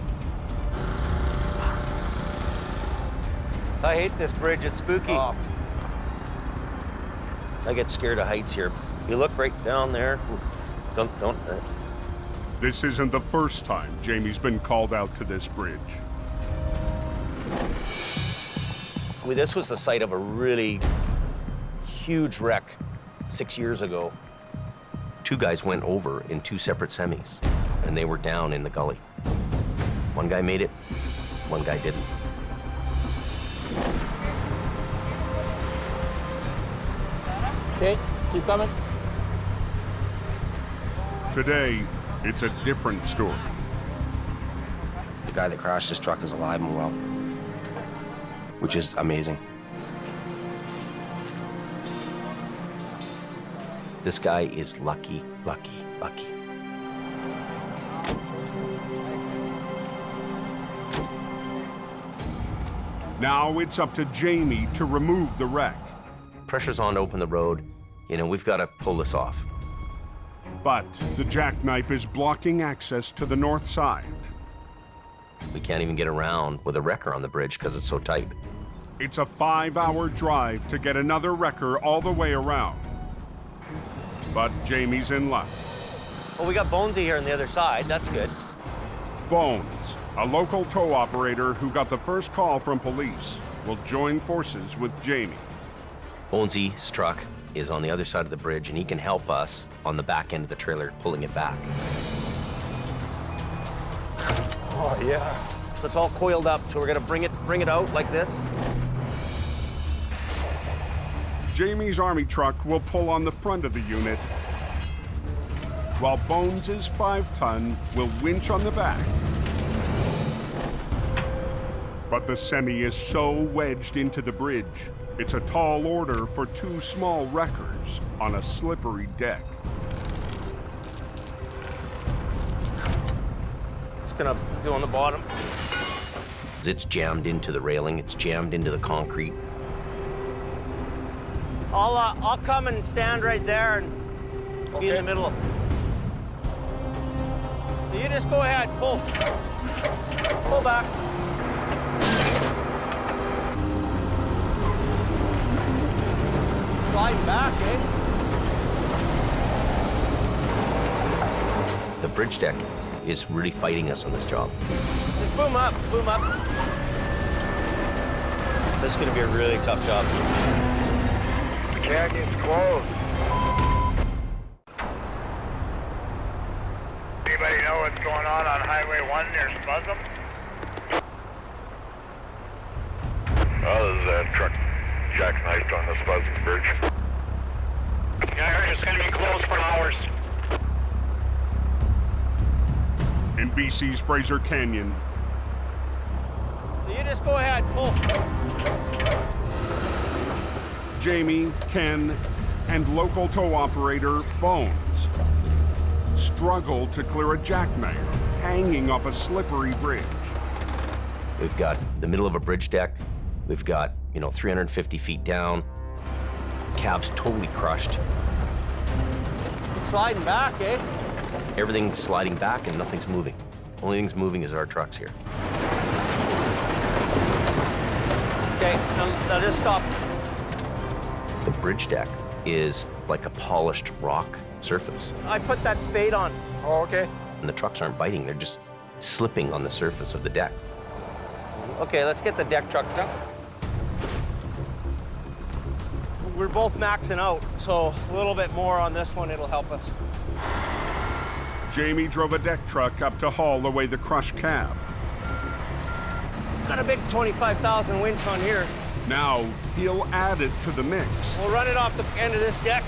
I hate this bridge, it's spooky. I get scared of heights here. You look right down there. Don't. This isn't the first time Jamie's been called out to this bridge. This was the site of a really huge wreck 6 years ago. 2 guys went over in 2 separate semis, and they were down in the gully. 1 guy made it, 1 guy didn't. Okay, keep coming. Today, it's a different story. The guy that crashed this truck is alive and well, which is amazing. This guy is lucky. Now it's up to Jamie to remove the wreck. Pressure's on to open the road. You know, we've got to pull this off. But the jackknife is blocking access to the north side. We can't even get around with a wrecker on the bridge because it's so tight. It's a 5-hour drive to get another wrecker all the way around. But Jamie's in luck. Well, we got Bonesy here on the other side. That's good. Bones, a local tow operator who got the first call from police, will join forces with Jamie. Bonesy's truck is on the other side of the bridge, and he can help us on the back end of the trailer, pulling it back. Oh, yeah. So it's all coiled up, so we're gonna bring it out like this. Jamie's army truck will pull on the front of the unit, while Bones' 5-ton will winch on the back. But the semi is so wedged into the bridge, it's a tall order for 2 small wreckers on a slippery deck. It's gonna go on the bottom. It's jammed into the railing, it's jammed into the concrete. I'll come and stand right there and be in the middle. So you just go ahead, pull. Pull back. Slide back, eh? The bridge deck is really fighting us on this job. Just boom up, boom up. This is gonna be a really tough job. The canyon's closed. Anybody know what's going on Highway 1 near Spuzum? Oh, there's a truck jackknifed on the Spuzum Bridge. Yeah, I heard it's going to be closed for hours. In BC's Fraser Canyon, So you just go ahead, pull. Jamie, Ken, and local tow operator Bones struggle to clear a jackknife hanging off a slippery bridge. We've got the middle of a bridge deck. We've got, 350 feet down. Cab's totally crushed. Sliding back, eh? Everything's sliding back and nothing's moving. Only thing's moving is our trucks here. Okay, now just stop. The bridge deck is like a polished rock surface. I put that spade on. Oh, okay. And the trucks aren't biting, they're just slipping on the surface of the deck. Okay, let's get the deck trucked up. We're both maxing out, so a little bit more on this one, it'll help us. Jamie drove a deck truck up to haul away the crushed cab. It's got a big 25,000 winch on here. Now he'll add it to the mix We'll run it off the end of this deck.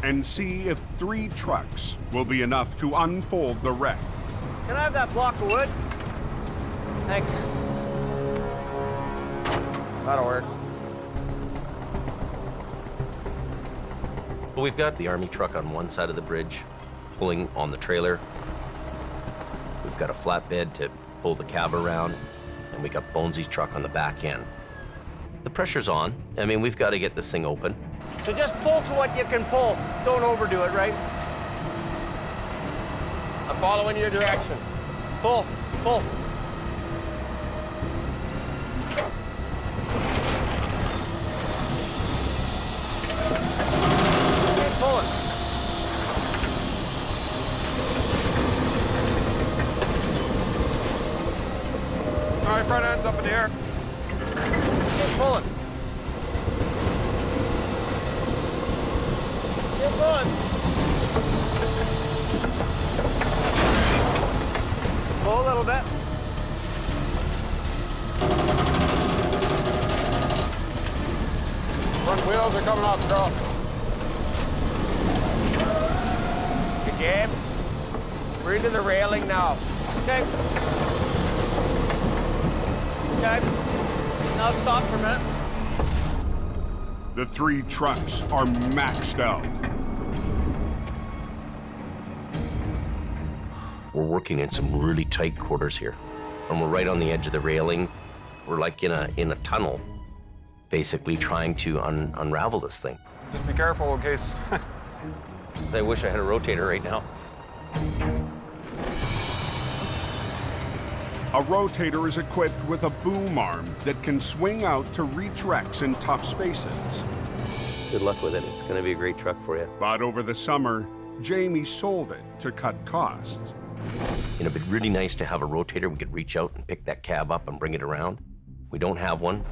and see if 3 trucks will be enough to unfold the wreck. Can I have that block of wood? Thanks. That'll work. We've got the Army truck on one side of the bridge, pulling on the trailer. We've got a flatbed to pull the cab around, and we got Bonesy's truck on the back end. The pressure's on. I mean, we've got to get this thing open. So just pull to what you can pull. Don't overdo it, right? I'm following your direction. Pull, pull. Keep pulling. All right, front end's up in the air. Keep pulling. Keep going. Pull a little bit. Front wheels are coming off the truck. Good jam. We're into the railing now. Okay. Okay. Now stop for a minute. The 3 trucks are maxed out. We're working in some really tight quarters here, and we're right on the edge of the railing. We're like in a tunnel, basically trying to unravel this thing. Just be careful in case. I wish I had a rotator right now. A rotator is equipped with a boom arm that can swing out to reach wrecks in tough spaces. Good luck with it. It's going to be a great truck for you. But over the summer, Jamie sold it to cut costs. You know, it'd be really nice to have a rotator. We could reach out and pick that cab up and bring it around. We don't have one.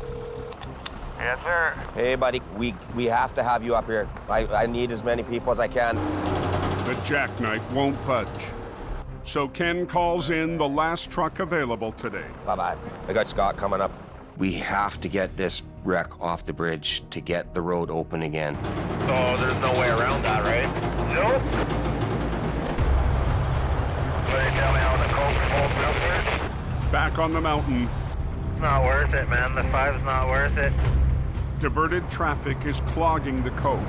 Yes, sir. Hey, buddy, we have to have you up here. I need as many people as I can. The jackknife won't budge. So Ken calls in the last truck available today. Bye-bye. I got Scott coming up. We have to get this wreck off the bridge to get the road open again. So there's no way around that, right? Nope. Will you tell me how the coke holds up here? Back on the mountain, Not worth it, man. The 5's not worth it. diverted traffic is clogging the cove.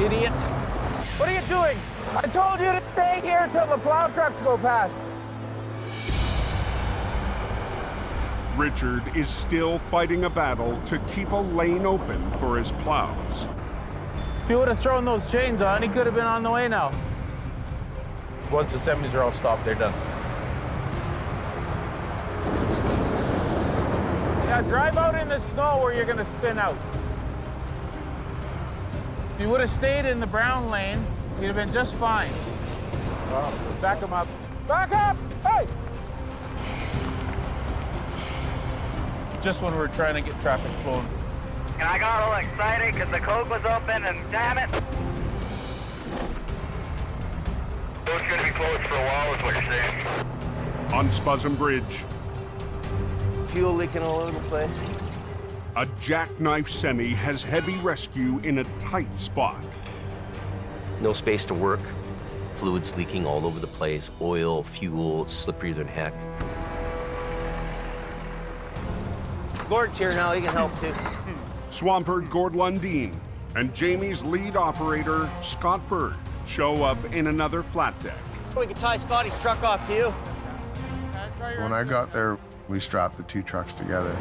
Idiot. What are you doing? I told you to stay here until the plow trucks go past. Richard is still fighting a battle to keep a lane open for his plows. If you would have thrown those chains on, he could have been on the way now. Once the 70s are all stopped, they're done. Yeah, drive out in the snow where you're gonna spin out. If you would have stayed in the brown lane, you'd have been just fine. Well, let's back him up. Back up! Hey! Just when we're trying to get traffic flowing. And I got all excited because the coke was open and damn it. So it's going to be closed for a while is what you're saying. On Spuzzum Bridge, Fuel leaking all over the place. a jackknife semi has heavy rescue in a tight spot. No space to work. Fluids leaking all over the place. Oil, fuel, it's slipperier than heck. Gord's here now, he can help too. Swamper Gord Lundeen and Jamie's lead operator, Scott Bird, show up in another flat deck. We can tie Scotty's truck off to you. When I got there, we strapped the 2 trucks together.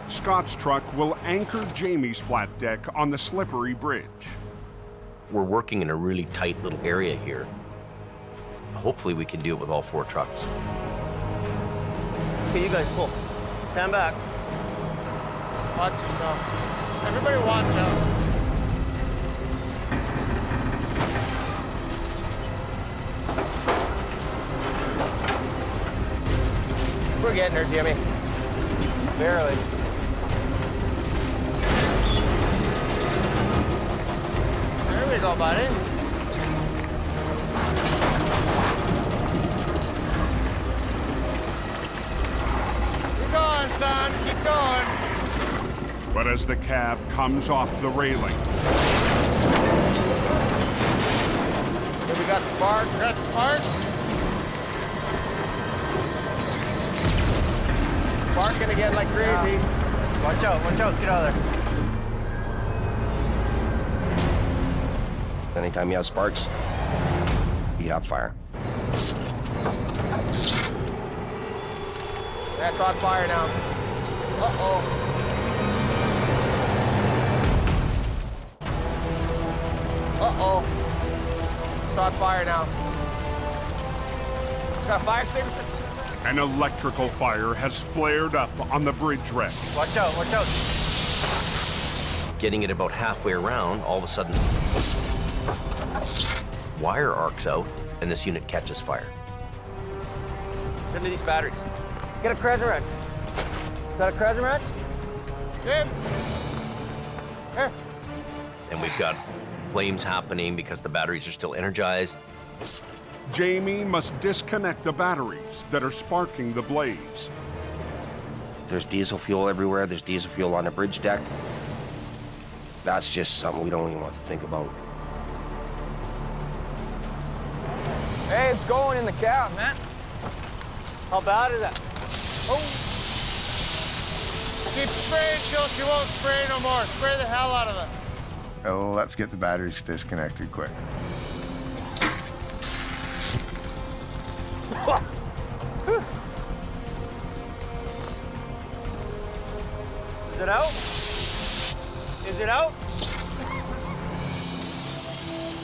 Scott's truck will anchor Jamie's flat deck on the slippery bridge. We're working in a really tight little area here. Hopefully we can do it with all 4 trucks. Okay, you guys pull. Stand back. Watch yourself. Everybody watch out. We're getting there, Jimmy. Barely. There we go, buddy. Keep going, son. Keep going. But as the cab comes off the railing, Here we got sparks. We got sparks. Sparking again like crazy. Watch out, get out of there. Anytime you have sparks, you have fire. That's on fire now. Uh-oh. Uh-oh. It's on fire now. Got a fire extinguisher? An electrical fire has flared up on the bridge wreck. Watch out, watch out. Getting it about halfway around, all of a sudden, wire arcs out, and this unit catches fire. Send me these batteries. Get a Crescent wrench. Got a Crescent wrench? Jim. Here. And we've got flames happening because the batteries are still energized. Jamie must disconnect the batteries that are sparking the blaze. There's diesel fuel everywhere. There's diesel fuel on the bridge deck. That's just something we don't even want to think about. Hey, it's going in the cab, man. How bad is that? Oh. Keep spraying till she won't spray no more. Spray the hell out of it. Oh, let's get the batteries disconnected quick. Is it out? Is it out?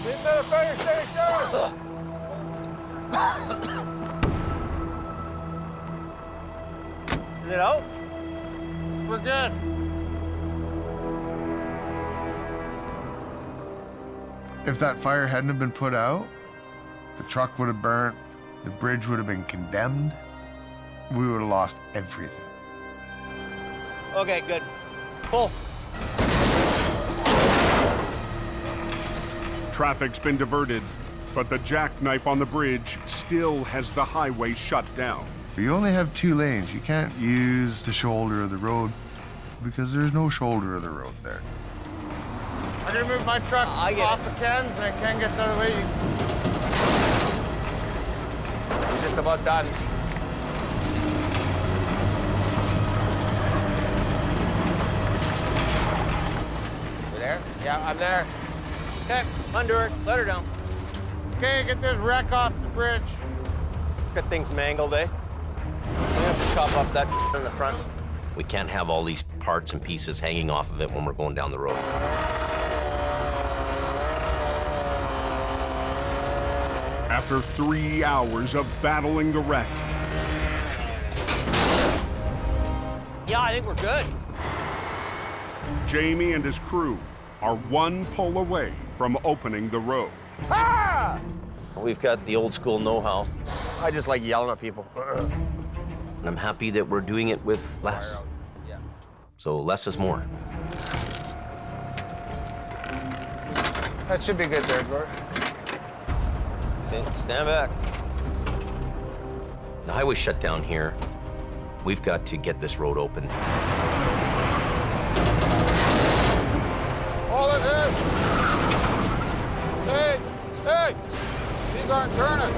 Get to the fire station! Is it out? We're good. If that fire hadn't have been put out, the truck would have burnt, the bridge would have been condemned, we would have lost everything. Okay, good. Full. Traffic's been diverted, but the jackknife on the bridge still has the highway shut down. You only have 2 lanes. You can't use the shoulder of the road because there's no shoulder of the road there. I'm gonna move my truck off the cans and I can't get the other way. We're just about done. You there? Yeah, I'm there. Okay, undo her. Let her down. Okay, get this wreck off the bridge. Got things mangled, eh? We have to chop up that in the front. We can't have all these parts and pieces hanging off of it when we're going down the road. After 3 hours of battling the wreck, Yeah, I think we're good. Jamie and his crew are 1 pull away from opening the road. Ah! We've got the old school know-how. I just like yelling at people. And I'm happy that we're doing it with less. So less is more. That should be good there, Gord. Okay, stand back. The highway's shut down here. We've got to get this road open. Hold it in. Hey, hey, these aren't turning.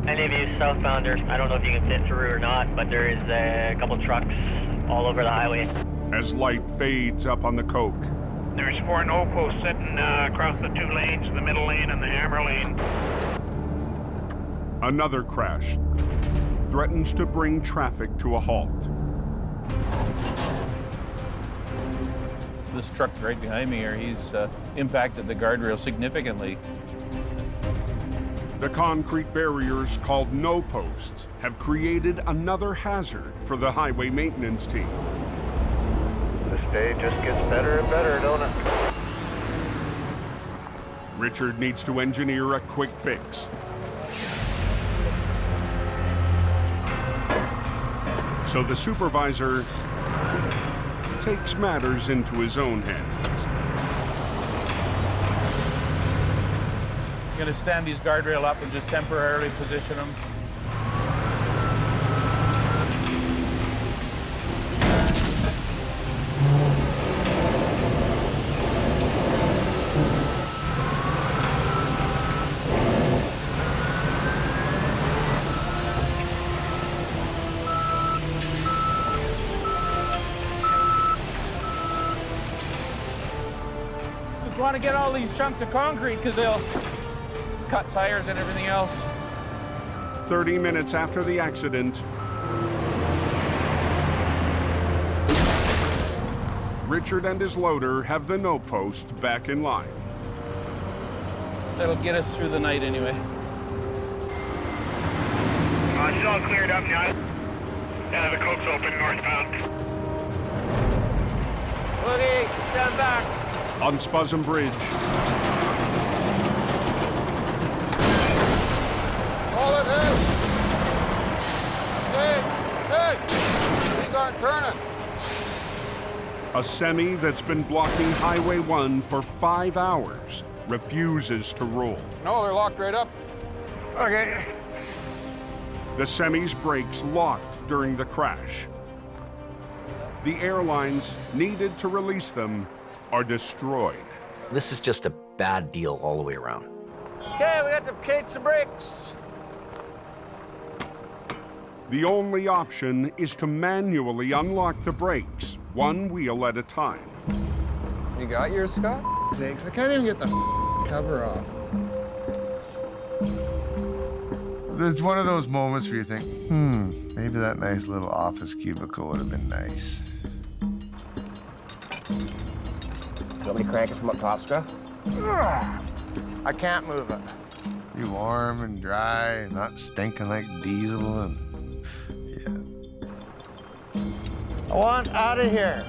Any of you southbounders, I don't know if you can fit through or not, but there is a couple trucks all over the highway. As light fades up on the coke, There's 4 no posts sitting across the 2 lanes, the middle lane and the hammer lane. another crash threatens to bring traffic to a halt. This truck right behind me here, he's impacted the guardrail significantly. The concrete barriers called no posts have created another hazard for the highway maintenance team. This day just gets better and better, don't it? Richard needs to engineer a quick fix. So the supervisor takes matters into his own hands. Going to stand these guardrail up and just temporarily position them. Just want to get all these chunks of concrete because they'll cut tires and everything else. 30 minutes after the accident, Richard and his loader have the no post back in line. That'll get us through the night anyway. It's all cleared up now. Yeah, the coke's open northbound. Okay, stand back. On Spuzum Bridge, Hold it, hey! Hey! These aren't turning. a semi that's been blocking Highway 1 for 5 hours refuses to roll. No, they're locked right up. Okay. The semi's brakes locked during the crash. The airlines needed to release them are destroyed. This is just a bad deal all the way around. Okay, we got to cage some brakes. The only option is to manually unlock the brakes, one wheel at a time. You got yours, Scott? Sakes, I can't even get the cover off. It's one of those moments where you think, maybe that nice little office cubicle would have been nice. You want me to crank it from up top, Scott? I can't move it. Be warm and dry and not stinking like diesel and I want out of here.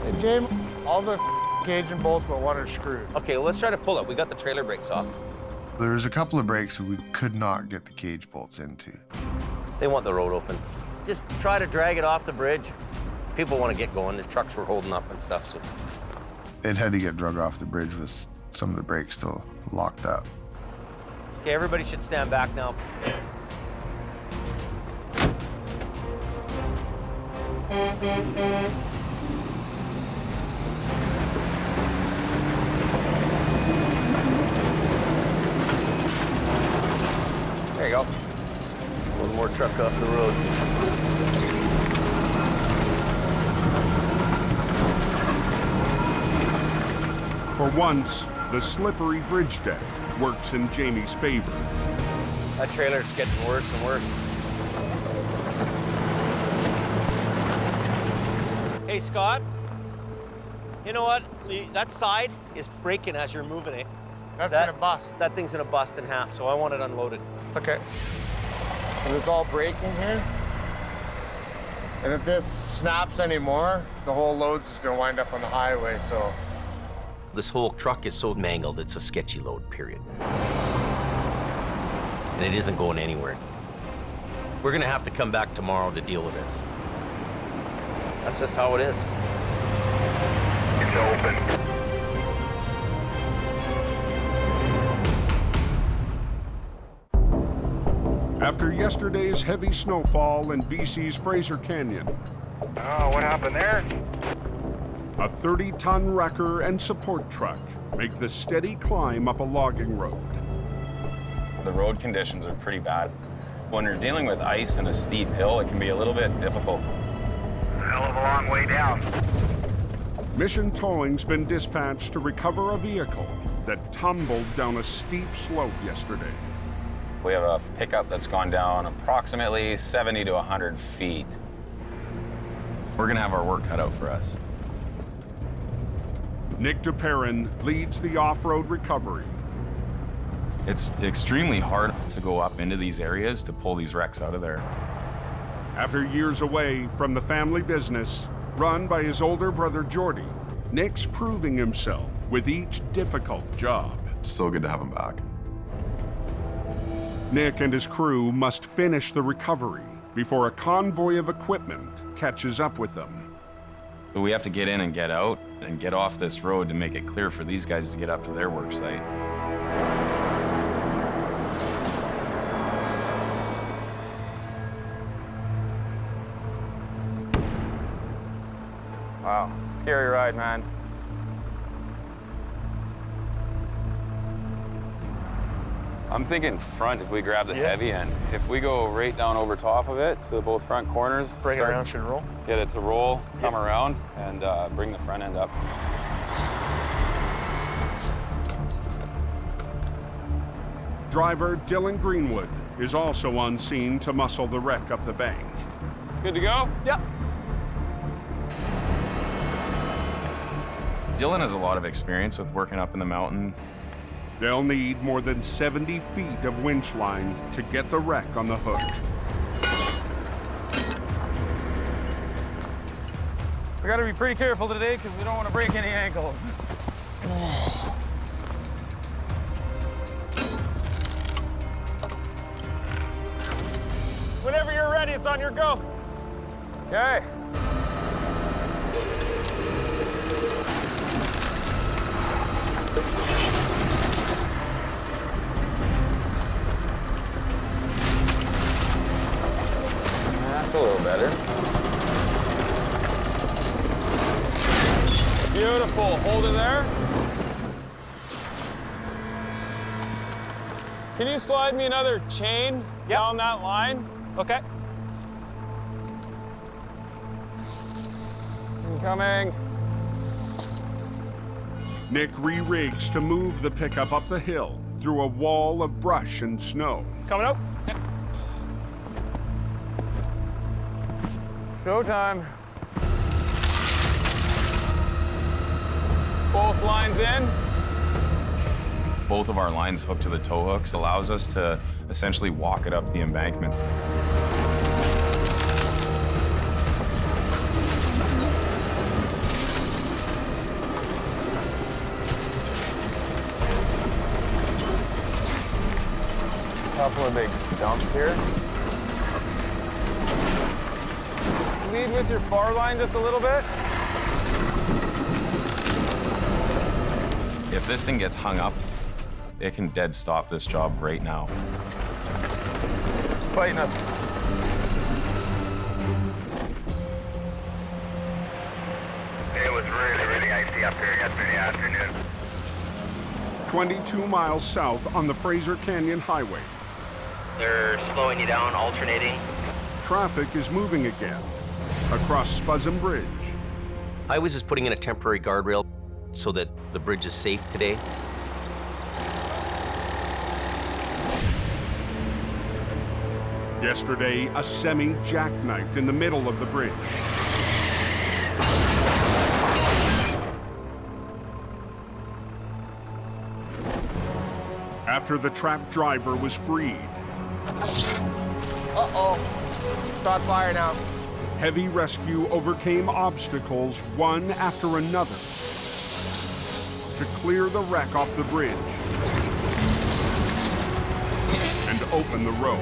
Hey, James, all the cage and bolts but one are screwed. Okay, well, let's try to pull it. We got the trailer brakes off. There's a couple of brakes we could not get the cage bolts into. They want the road open. Just try to drag it off the bridge. People want to get going. The trucks were holding up and stuff, so. It had to get drug off the bridge with some of the brakes still locked up. Okay, everybody should stand back now. There you go. One more truck off the road. For once, the slippery bridge deck works in Jamie's favor. That trailer's getting worse and worse. Hey, Scott. You know what? That side is breaking as you're moving it. That's gonna bust. That thing's gonna bust in half, so I want it unloaded. Okay. And it's all breaking here. And if this snaps anymore, the whole load's just gonna wind up on the highway, so. This whole truck is so mangled, it's a sketchy load, period. And it isn't going anywhere. We're gonna have to come back tomorrow to deal with this. That's just how it is. It's open. After yesterday's heavy snowfall in BC's Fraser Canyon, Oh, what happened there? a 30-ton wrecker and support truck make the steady climb up a logging road. The road conditions are pretty bad. When you're dealing with ice and a steep hill, it can be a little bit difficult. Hell of a long way down. Mission Towing's been dispatched to recover a vehicle that tumbled down a steep slope yesterday. We have a pickup that's gone down approximately 70 to 100 feet. We're gonna have our work cut out for us. Nick DePerrin leads the off-road recovery. It's extremely hard to go up into these areas to pull these wrecks out of there. After years away from the family business, run by his older brother Jordy, Nick's proving himself with each difficult job. It's so good to have him back. Nick and his crew must finish the recovery before a convoy of equipment catches up with them. So we have to get in and get out and get off this road to make it clear for these guys to get up to their work site. Wow, scary ride, man. I'm thinking front if we grab the heavy end. If we go right down over top of it to both front corners. Bring it around, should roll. Get it to roll, come around, and bring the front end up. Driver Dylan Greenwood is also on scene to muscle the wreck up the bank. Good to go? Yep. Dylan has a lot of experience with working up in the mountain. They'll need more than 70 feet of winch line to get the wreck on the hook. We gotta be pretty careful today because we don't want to break any ankles. Whenever you're ready, it's on your go. Okay. That's a little better. Beautiful. Hold it there. Can you slide me another chain down that line? Okay. Incoming. Nick re-rigs to move the pickup up the hill through a wall of brush and snow. Coming up. Showtime. Both lines in. Both of our lines hooked to the tow hooks allows us to essentially walk it up the embankment. Couple of big stumps here. Lead with your far line just a little bit. If this thing gets hung up, it can dead stop this job right now. It's fighting us. It was really, really icy up here yesterday afternoon. 22 miles south on the Fraser Canyon Highway. They're slowing you down, alternating. Traffic is moving again across Spuzzum Bridge. Highways is putting in a temporary guardrail so that the bridge is safe today. Yesterday, a semi jackknifed in the middle of the bridge. After the trapped driver was freed. Uh-oh. It's on fire now. Heavy rescue overcame obstacles one after another to clear the wreck off the bridge and open the road.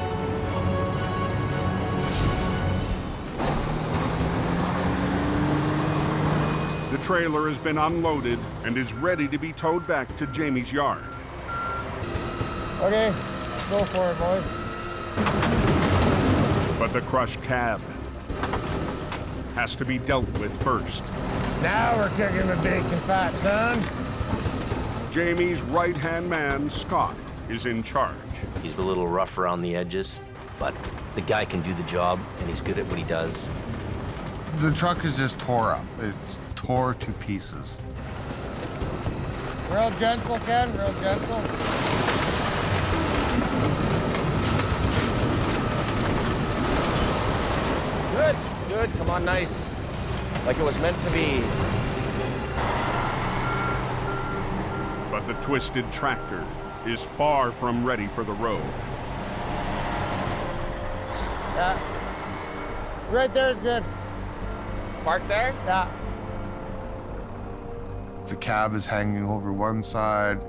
The trailer has been unloaded and is ready to be towed back to Jamie's yard. Okay, go for it, boys. But the crushed cab has to be dealt with first. Now we're kicking the bacon fat, son. Jamie's right-hand man, Scott, is in charge. He's a little rough around the edges, but the guy can do the job, and he's good at what he does. The truck is just tore up. It's tore to pieces. Real gentle, Ken, real gentle. Good, good, come on, nice. Like it was meant to be. But the twisted tractor is far from ready for the road. Yeah. Right there is good. Park there? Yeah. The cab is hanging over one side.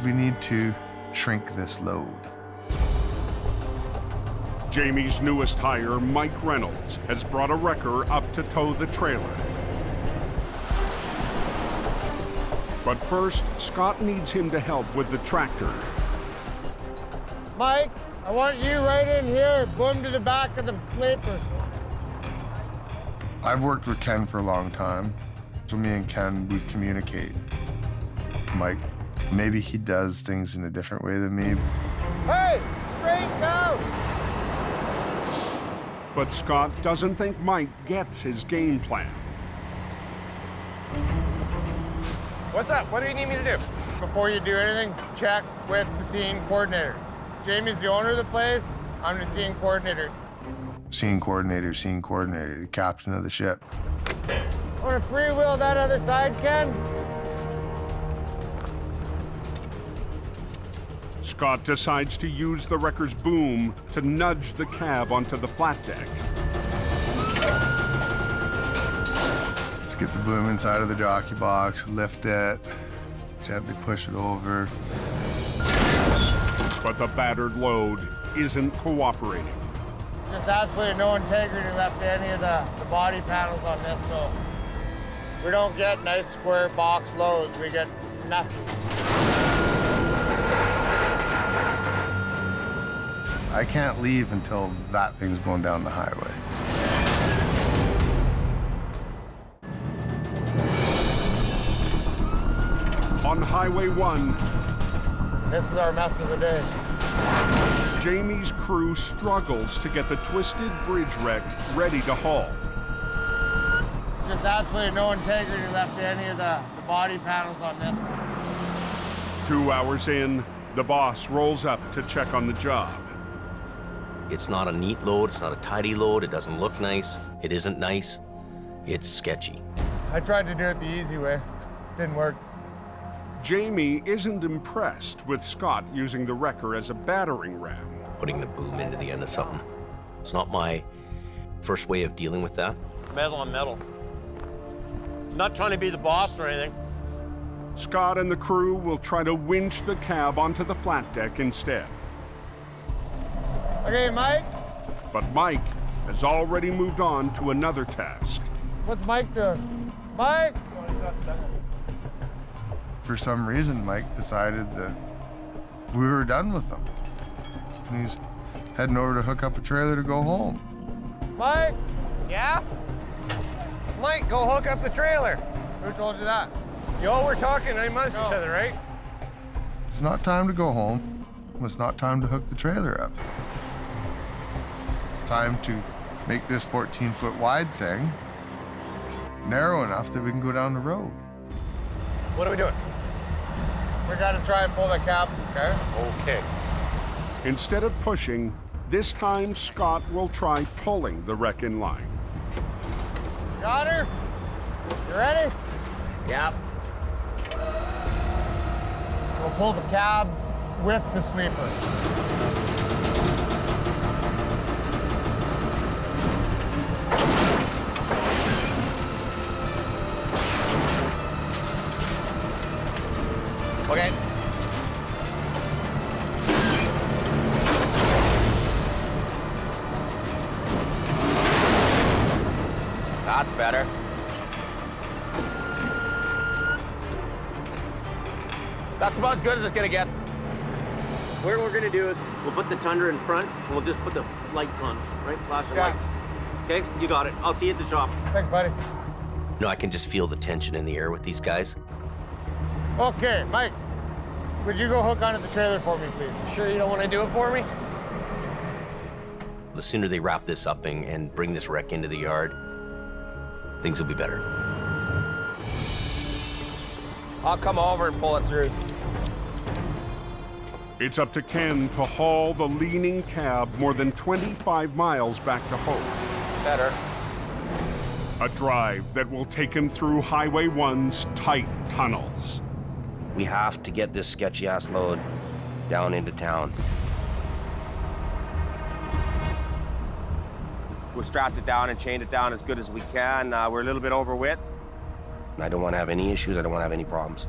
We need to shrink this load. Jamie's newest hire, Mike Reynolds, has brought a wrecker up to tow the trailer. But first, Scott needs him to help with the tractor. Mike, I want you right in here. Boom to the back of the sleeper. I've worked with Ken for a long time, so me and Ken, we communicate. Mike, Maybe he does things in a different way than me. Hey, straight go! But Scott doesn't think Mike gets his game plan. What's up? What do you need me to do? Before you do anything, check with the scene coordinator. Jamie's the owner of the place. I'm the scene coordinator. Scene coordinator, the captain of the ship. Want to freewheel that other side, Ken? Scott decides to use the wrecker's boom to nudge the cab onto the flat deck. Just get the boom inside of the jockey box, lift it, gently push it over. But the battered load isn't cooperating. Just absolutely no integrity left to any of the body panels on this, so we don't get nice square box loads. We get nothing. I can't leave until that thing's going down the highway. On Highway 1, this is our mess of the day. Jamie's crew struggles to get the twisted bridge wreck ready to haul. Just absolutely no integrity left to any of the body panels on this. 2 hours in, the boss rolls up to check on the job. It's not a neat load, it's not a tidy load, it doesn't look nice, it isn't nice, it's sketchy. I tried to do it the easy way. Didn't work. Jamie isn't impressed with Scott using the wrecker as a battering ram. Putting the boom into the end of something. It's not my first way of dealing with that. Metal on metal. Not trying to be the boss or anything. Scott and the crew will try to winch the cab onto the flat deck instead. Okay, Mike? But Mike has already moved on to another task. What's Mike doing? Mike? For some reason, Mike decided that we were done with him. And he's heading over to hook up a trailer to go home. Mike? Yeah? Mike, go hook up the trailer. Who told you that? Yo, we're talking amongst each other, right? It's not time to go home. It's not time to hook the trailer up. It's time to make this 14-foot wide thing narrow enough that we can go down the road. What are we doing? We gotta try and pull the cab, okay? Okay. Instead of pushing, this time Scott will try pulling the wreck in line. Got her? You ready? Yep. We'll pull the cab with the sleeper. Okay. That's better. That's about as good as it's gonna get. What we're gonna do is we'll put the Tundra in front and we'll just put the lights on, right? Flashing lights. Okay, you got it. I'll see you at the shop. Thanks, buddy. No, I can just feel the tension in the air with these guys. Okay, Mike, would you go hook onto the trailer for me, please? Sure you don't want to do it for me? The sooner they wrap this up and bring this wreck into the yard, things will be better. I'll come over and pull it through. It's up to Ken to haul the leaning cab more than 25 miles back to Hope. Better. A drive that will take him through Highway 1's tight tunnels. We have to get this sketchy-ass load down into town. We've strapped it down and chained it down as good as we can. We're a little bit overweight. I don't want to have any issues. I don't want to have any problems.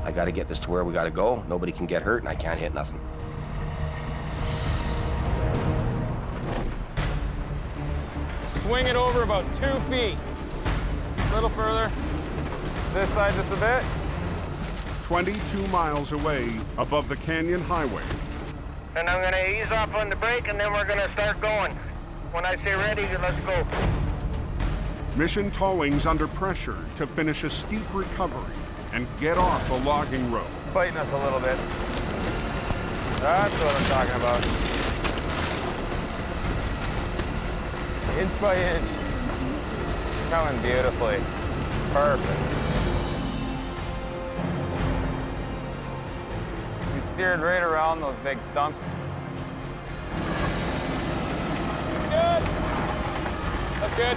I got to get this to where we got to go. Nobody can get hurt, and I can't hit nothing. Swing it over about 2 feet. A little further. This side just a bit. 22 miles away above the Canyon Highway. And I'm gonna ease off on the brake and then we're gonna start going. When I say ready, let's go. Mission Towing's under pressure to finish a steep recovery. and get off the logging road. It's fighting us a little bit. That's what I'm talking about. Inch by inch. It's coming beautifully. Perfect. We steered right around those big stumps. Good. That's good.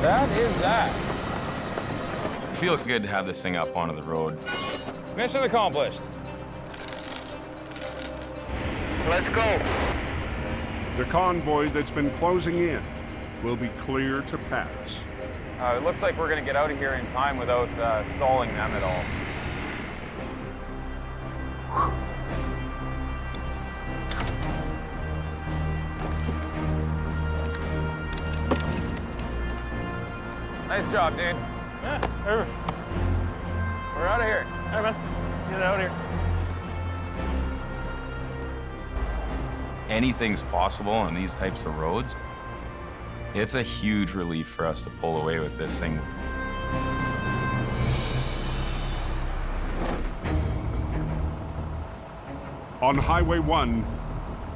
That is that. It feels good to have this thing up onto the road. Mission accomplished. Let's go. The convoy that's been closing in will be clear to pass. It looks like we're gonna get out of here in time without stalling them at all. Nice job, dude. Yeah, perfect. We're out of here. All right, man. Get out of here. Anything's possible on these types of roads. It's a huge relief for us to pull away with this thing. On Highway 1,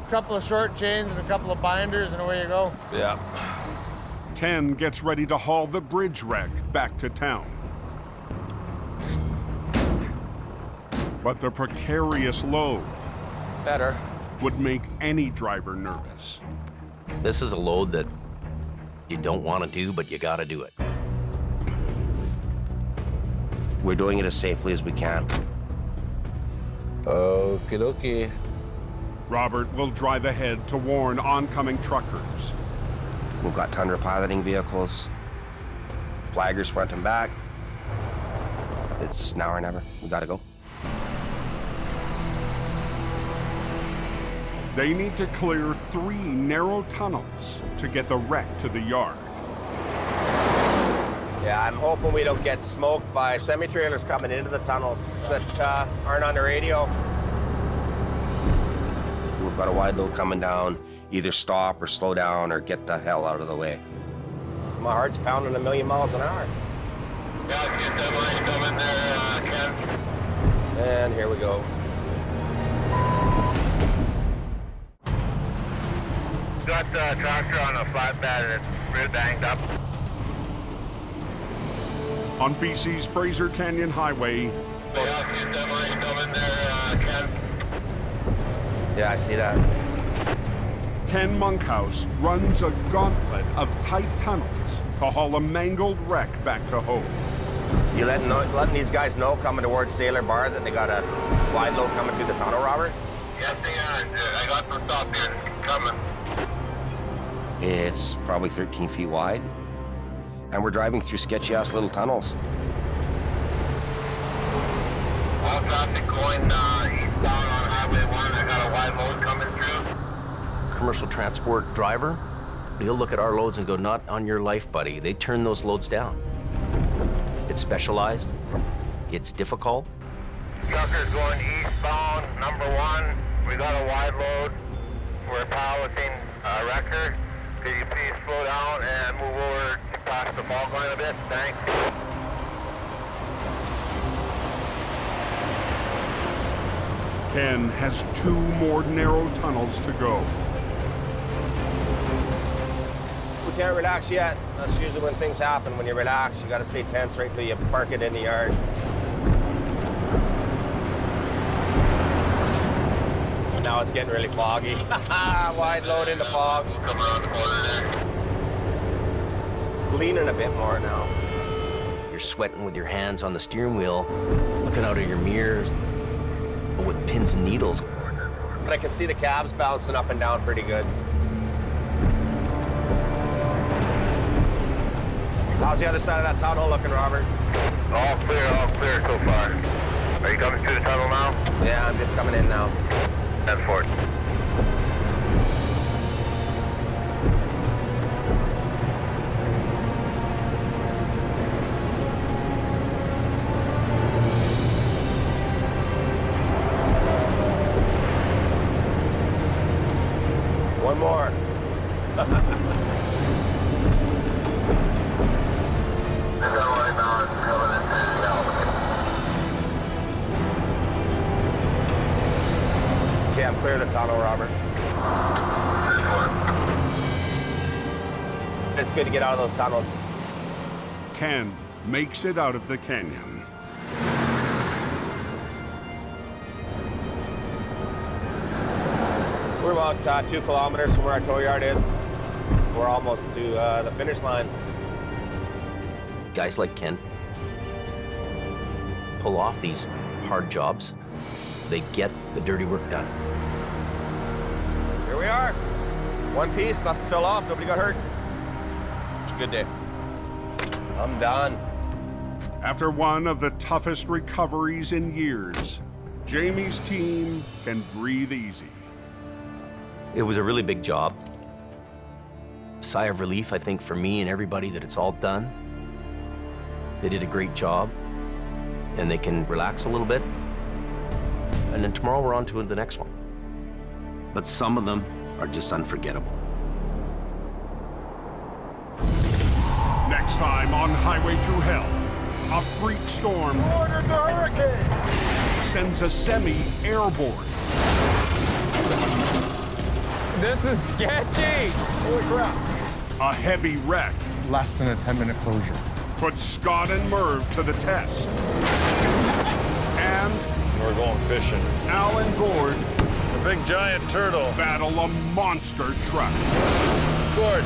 A couple of short chains and a couple of binders, and away you go. Yeah. Ken gets ready to haul the bridge wreck back to town. But the precarious load Better. would make any driver nervous. This is a load that you don't want to do, but you got to do it. We're doing it as safely as we can. Okie dokie. Robert will drive ahead to warn oncoming truckers. We've got tundra piloting vehicles, flaggers front and back. It's now or never. We gotta go. They need to clear 3 narrow tunnels to get the wreck to the yard. Yeah, I'm hoping we don't get smoked by semi-trailers coming into the tunnels that aren't on the radio. We've got a wide load coming down. Either stop or slow down or get the hell out of the way. My heart's pounding 1,000,000 miles an hour. Yeah, get that line coming there, Ken. And here we go. Got the tractor on a flatbed and it's really banged up. On BC's Fraser Canyon Highway, Yeah, get that line coming there, Ken. Yeah, I see that. Ken Monkhouse runs a gauntlet of tight tunnels to haul a mangled wreck back to home. You letting these guys know coming towards Sailor Bar that they got a wide load coming through the tunnel, Robert? Yes, they are. I got some stuff there coming. It's probably 13 feet wide. And we're driving through sketchy-ass little tunnels. All traffic going eastbound on Highway 1. I got a wide load coming through. Commercial transport driver, he'll look at our loads and go, not on your life, buddy. They turn those loads down. It's specialized. It's difficult. Truckers going eastbound, number 1. We got a wide load. We're piloting a wrecker. Could you please slow down and move over past the fog line a bit? Thanks. Ken has 2 more narrow tunnels to go. We can't relax yet. That's usually when things happen. When you relax, you gotta stay tense right till you park it in the yard. And now it's getting really foggy. Wide load in the fog. Come around the corner there. Leaning a bit more now. You're sweating with your hands on the steering wheel, looking out of your mirrors, but with pins and needles. But I can see the cabs bouncing up and down pretty good. How's the other side of that tunnel looking, Robert? All clear so far. Are you coming through the tunnel now? Yeah, I'm just coming in now. Head for it. One more. There's no way now. It's coming in. I'm clear of the tunnel, Robert. It's good to get out of those tunnels. Ken makes it out of the canyon. We're about 2 kilometers from where our tow yard is. We're almost to the finish line. Guys like Ken pull off these hard jobs. They get the dirty work done. Here we are. One piece, nothing fell off, nobody got hurt. It's a good day. I'm done. After one of the toughest recoveries in years, Jamie's team can breathe easy. It was a really big job. Sigh of relief, I think, for me and everybody that it's all done. They did a great job, and they can relax a little bit. And then tomorrow we're on to the next one. But some of them are just unforgettable. Next time on Highway Thru Hell, a freak storm Order the hurricane! sends a semi airborne. This is sketchy! Holy crap. A heavy wreck Less than a 10-minute closure. puts Scott and Merv to the test. And We're going fishing. Al and Gord, A big giant turtle. battle a monster truck. Gord!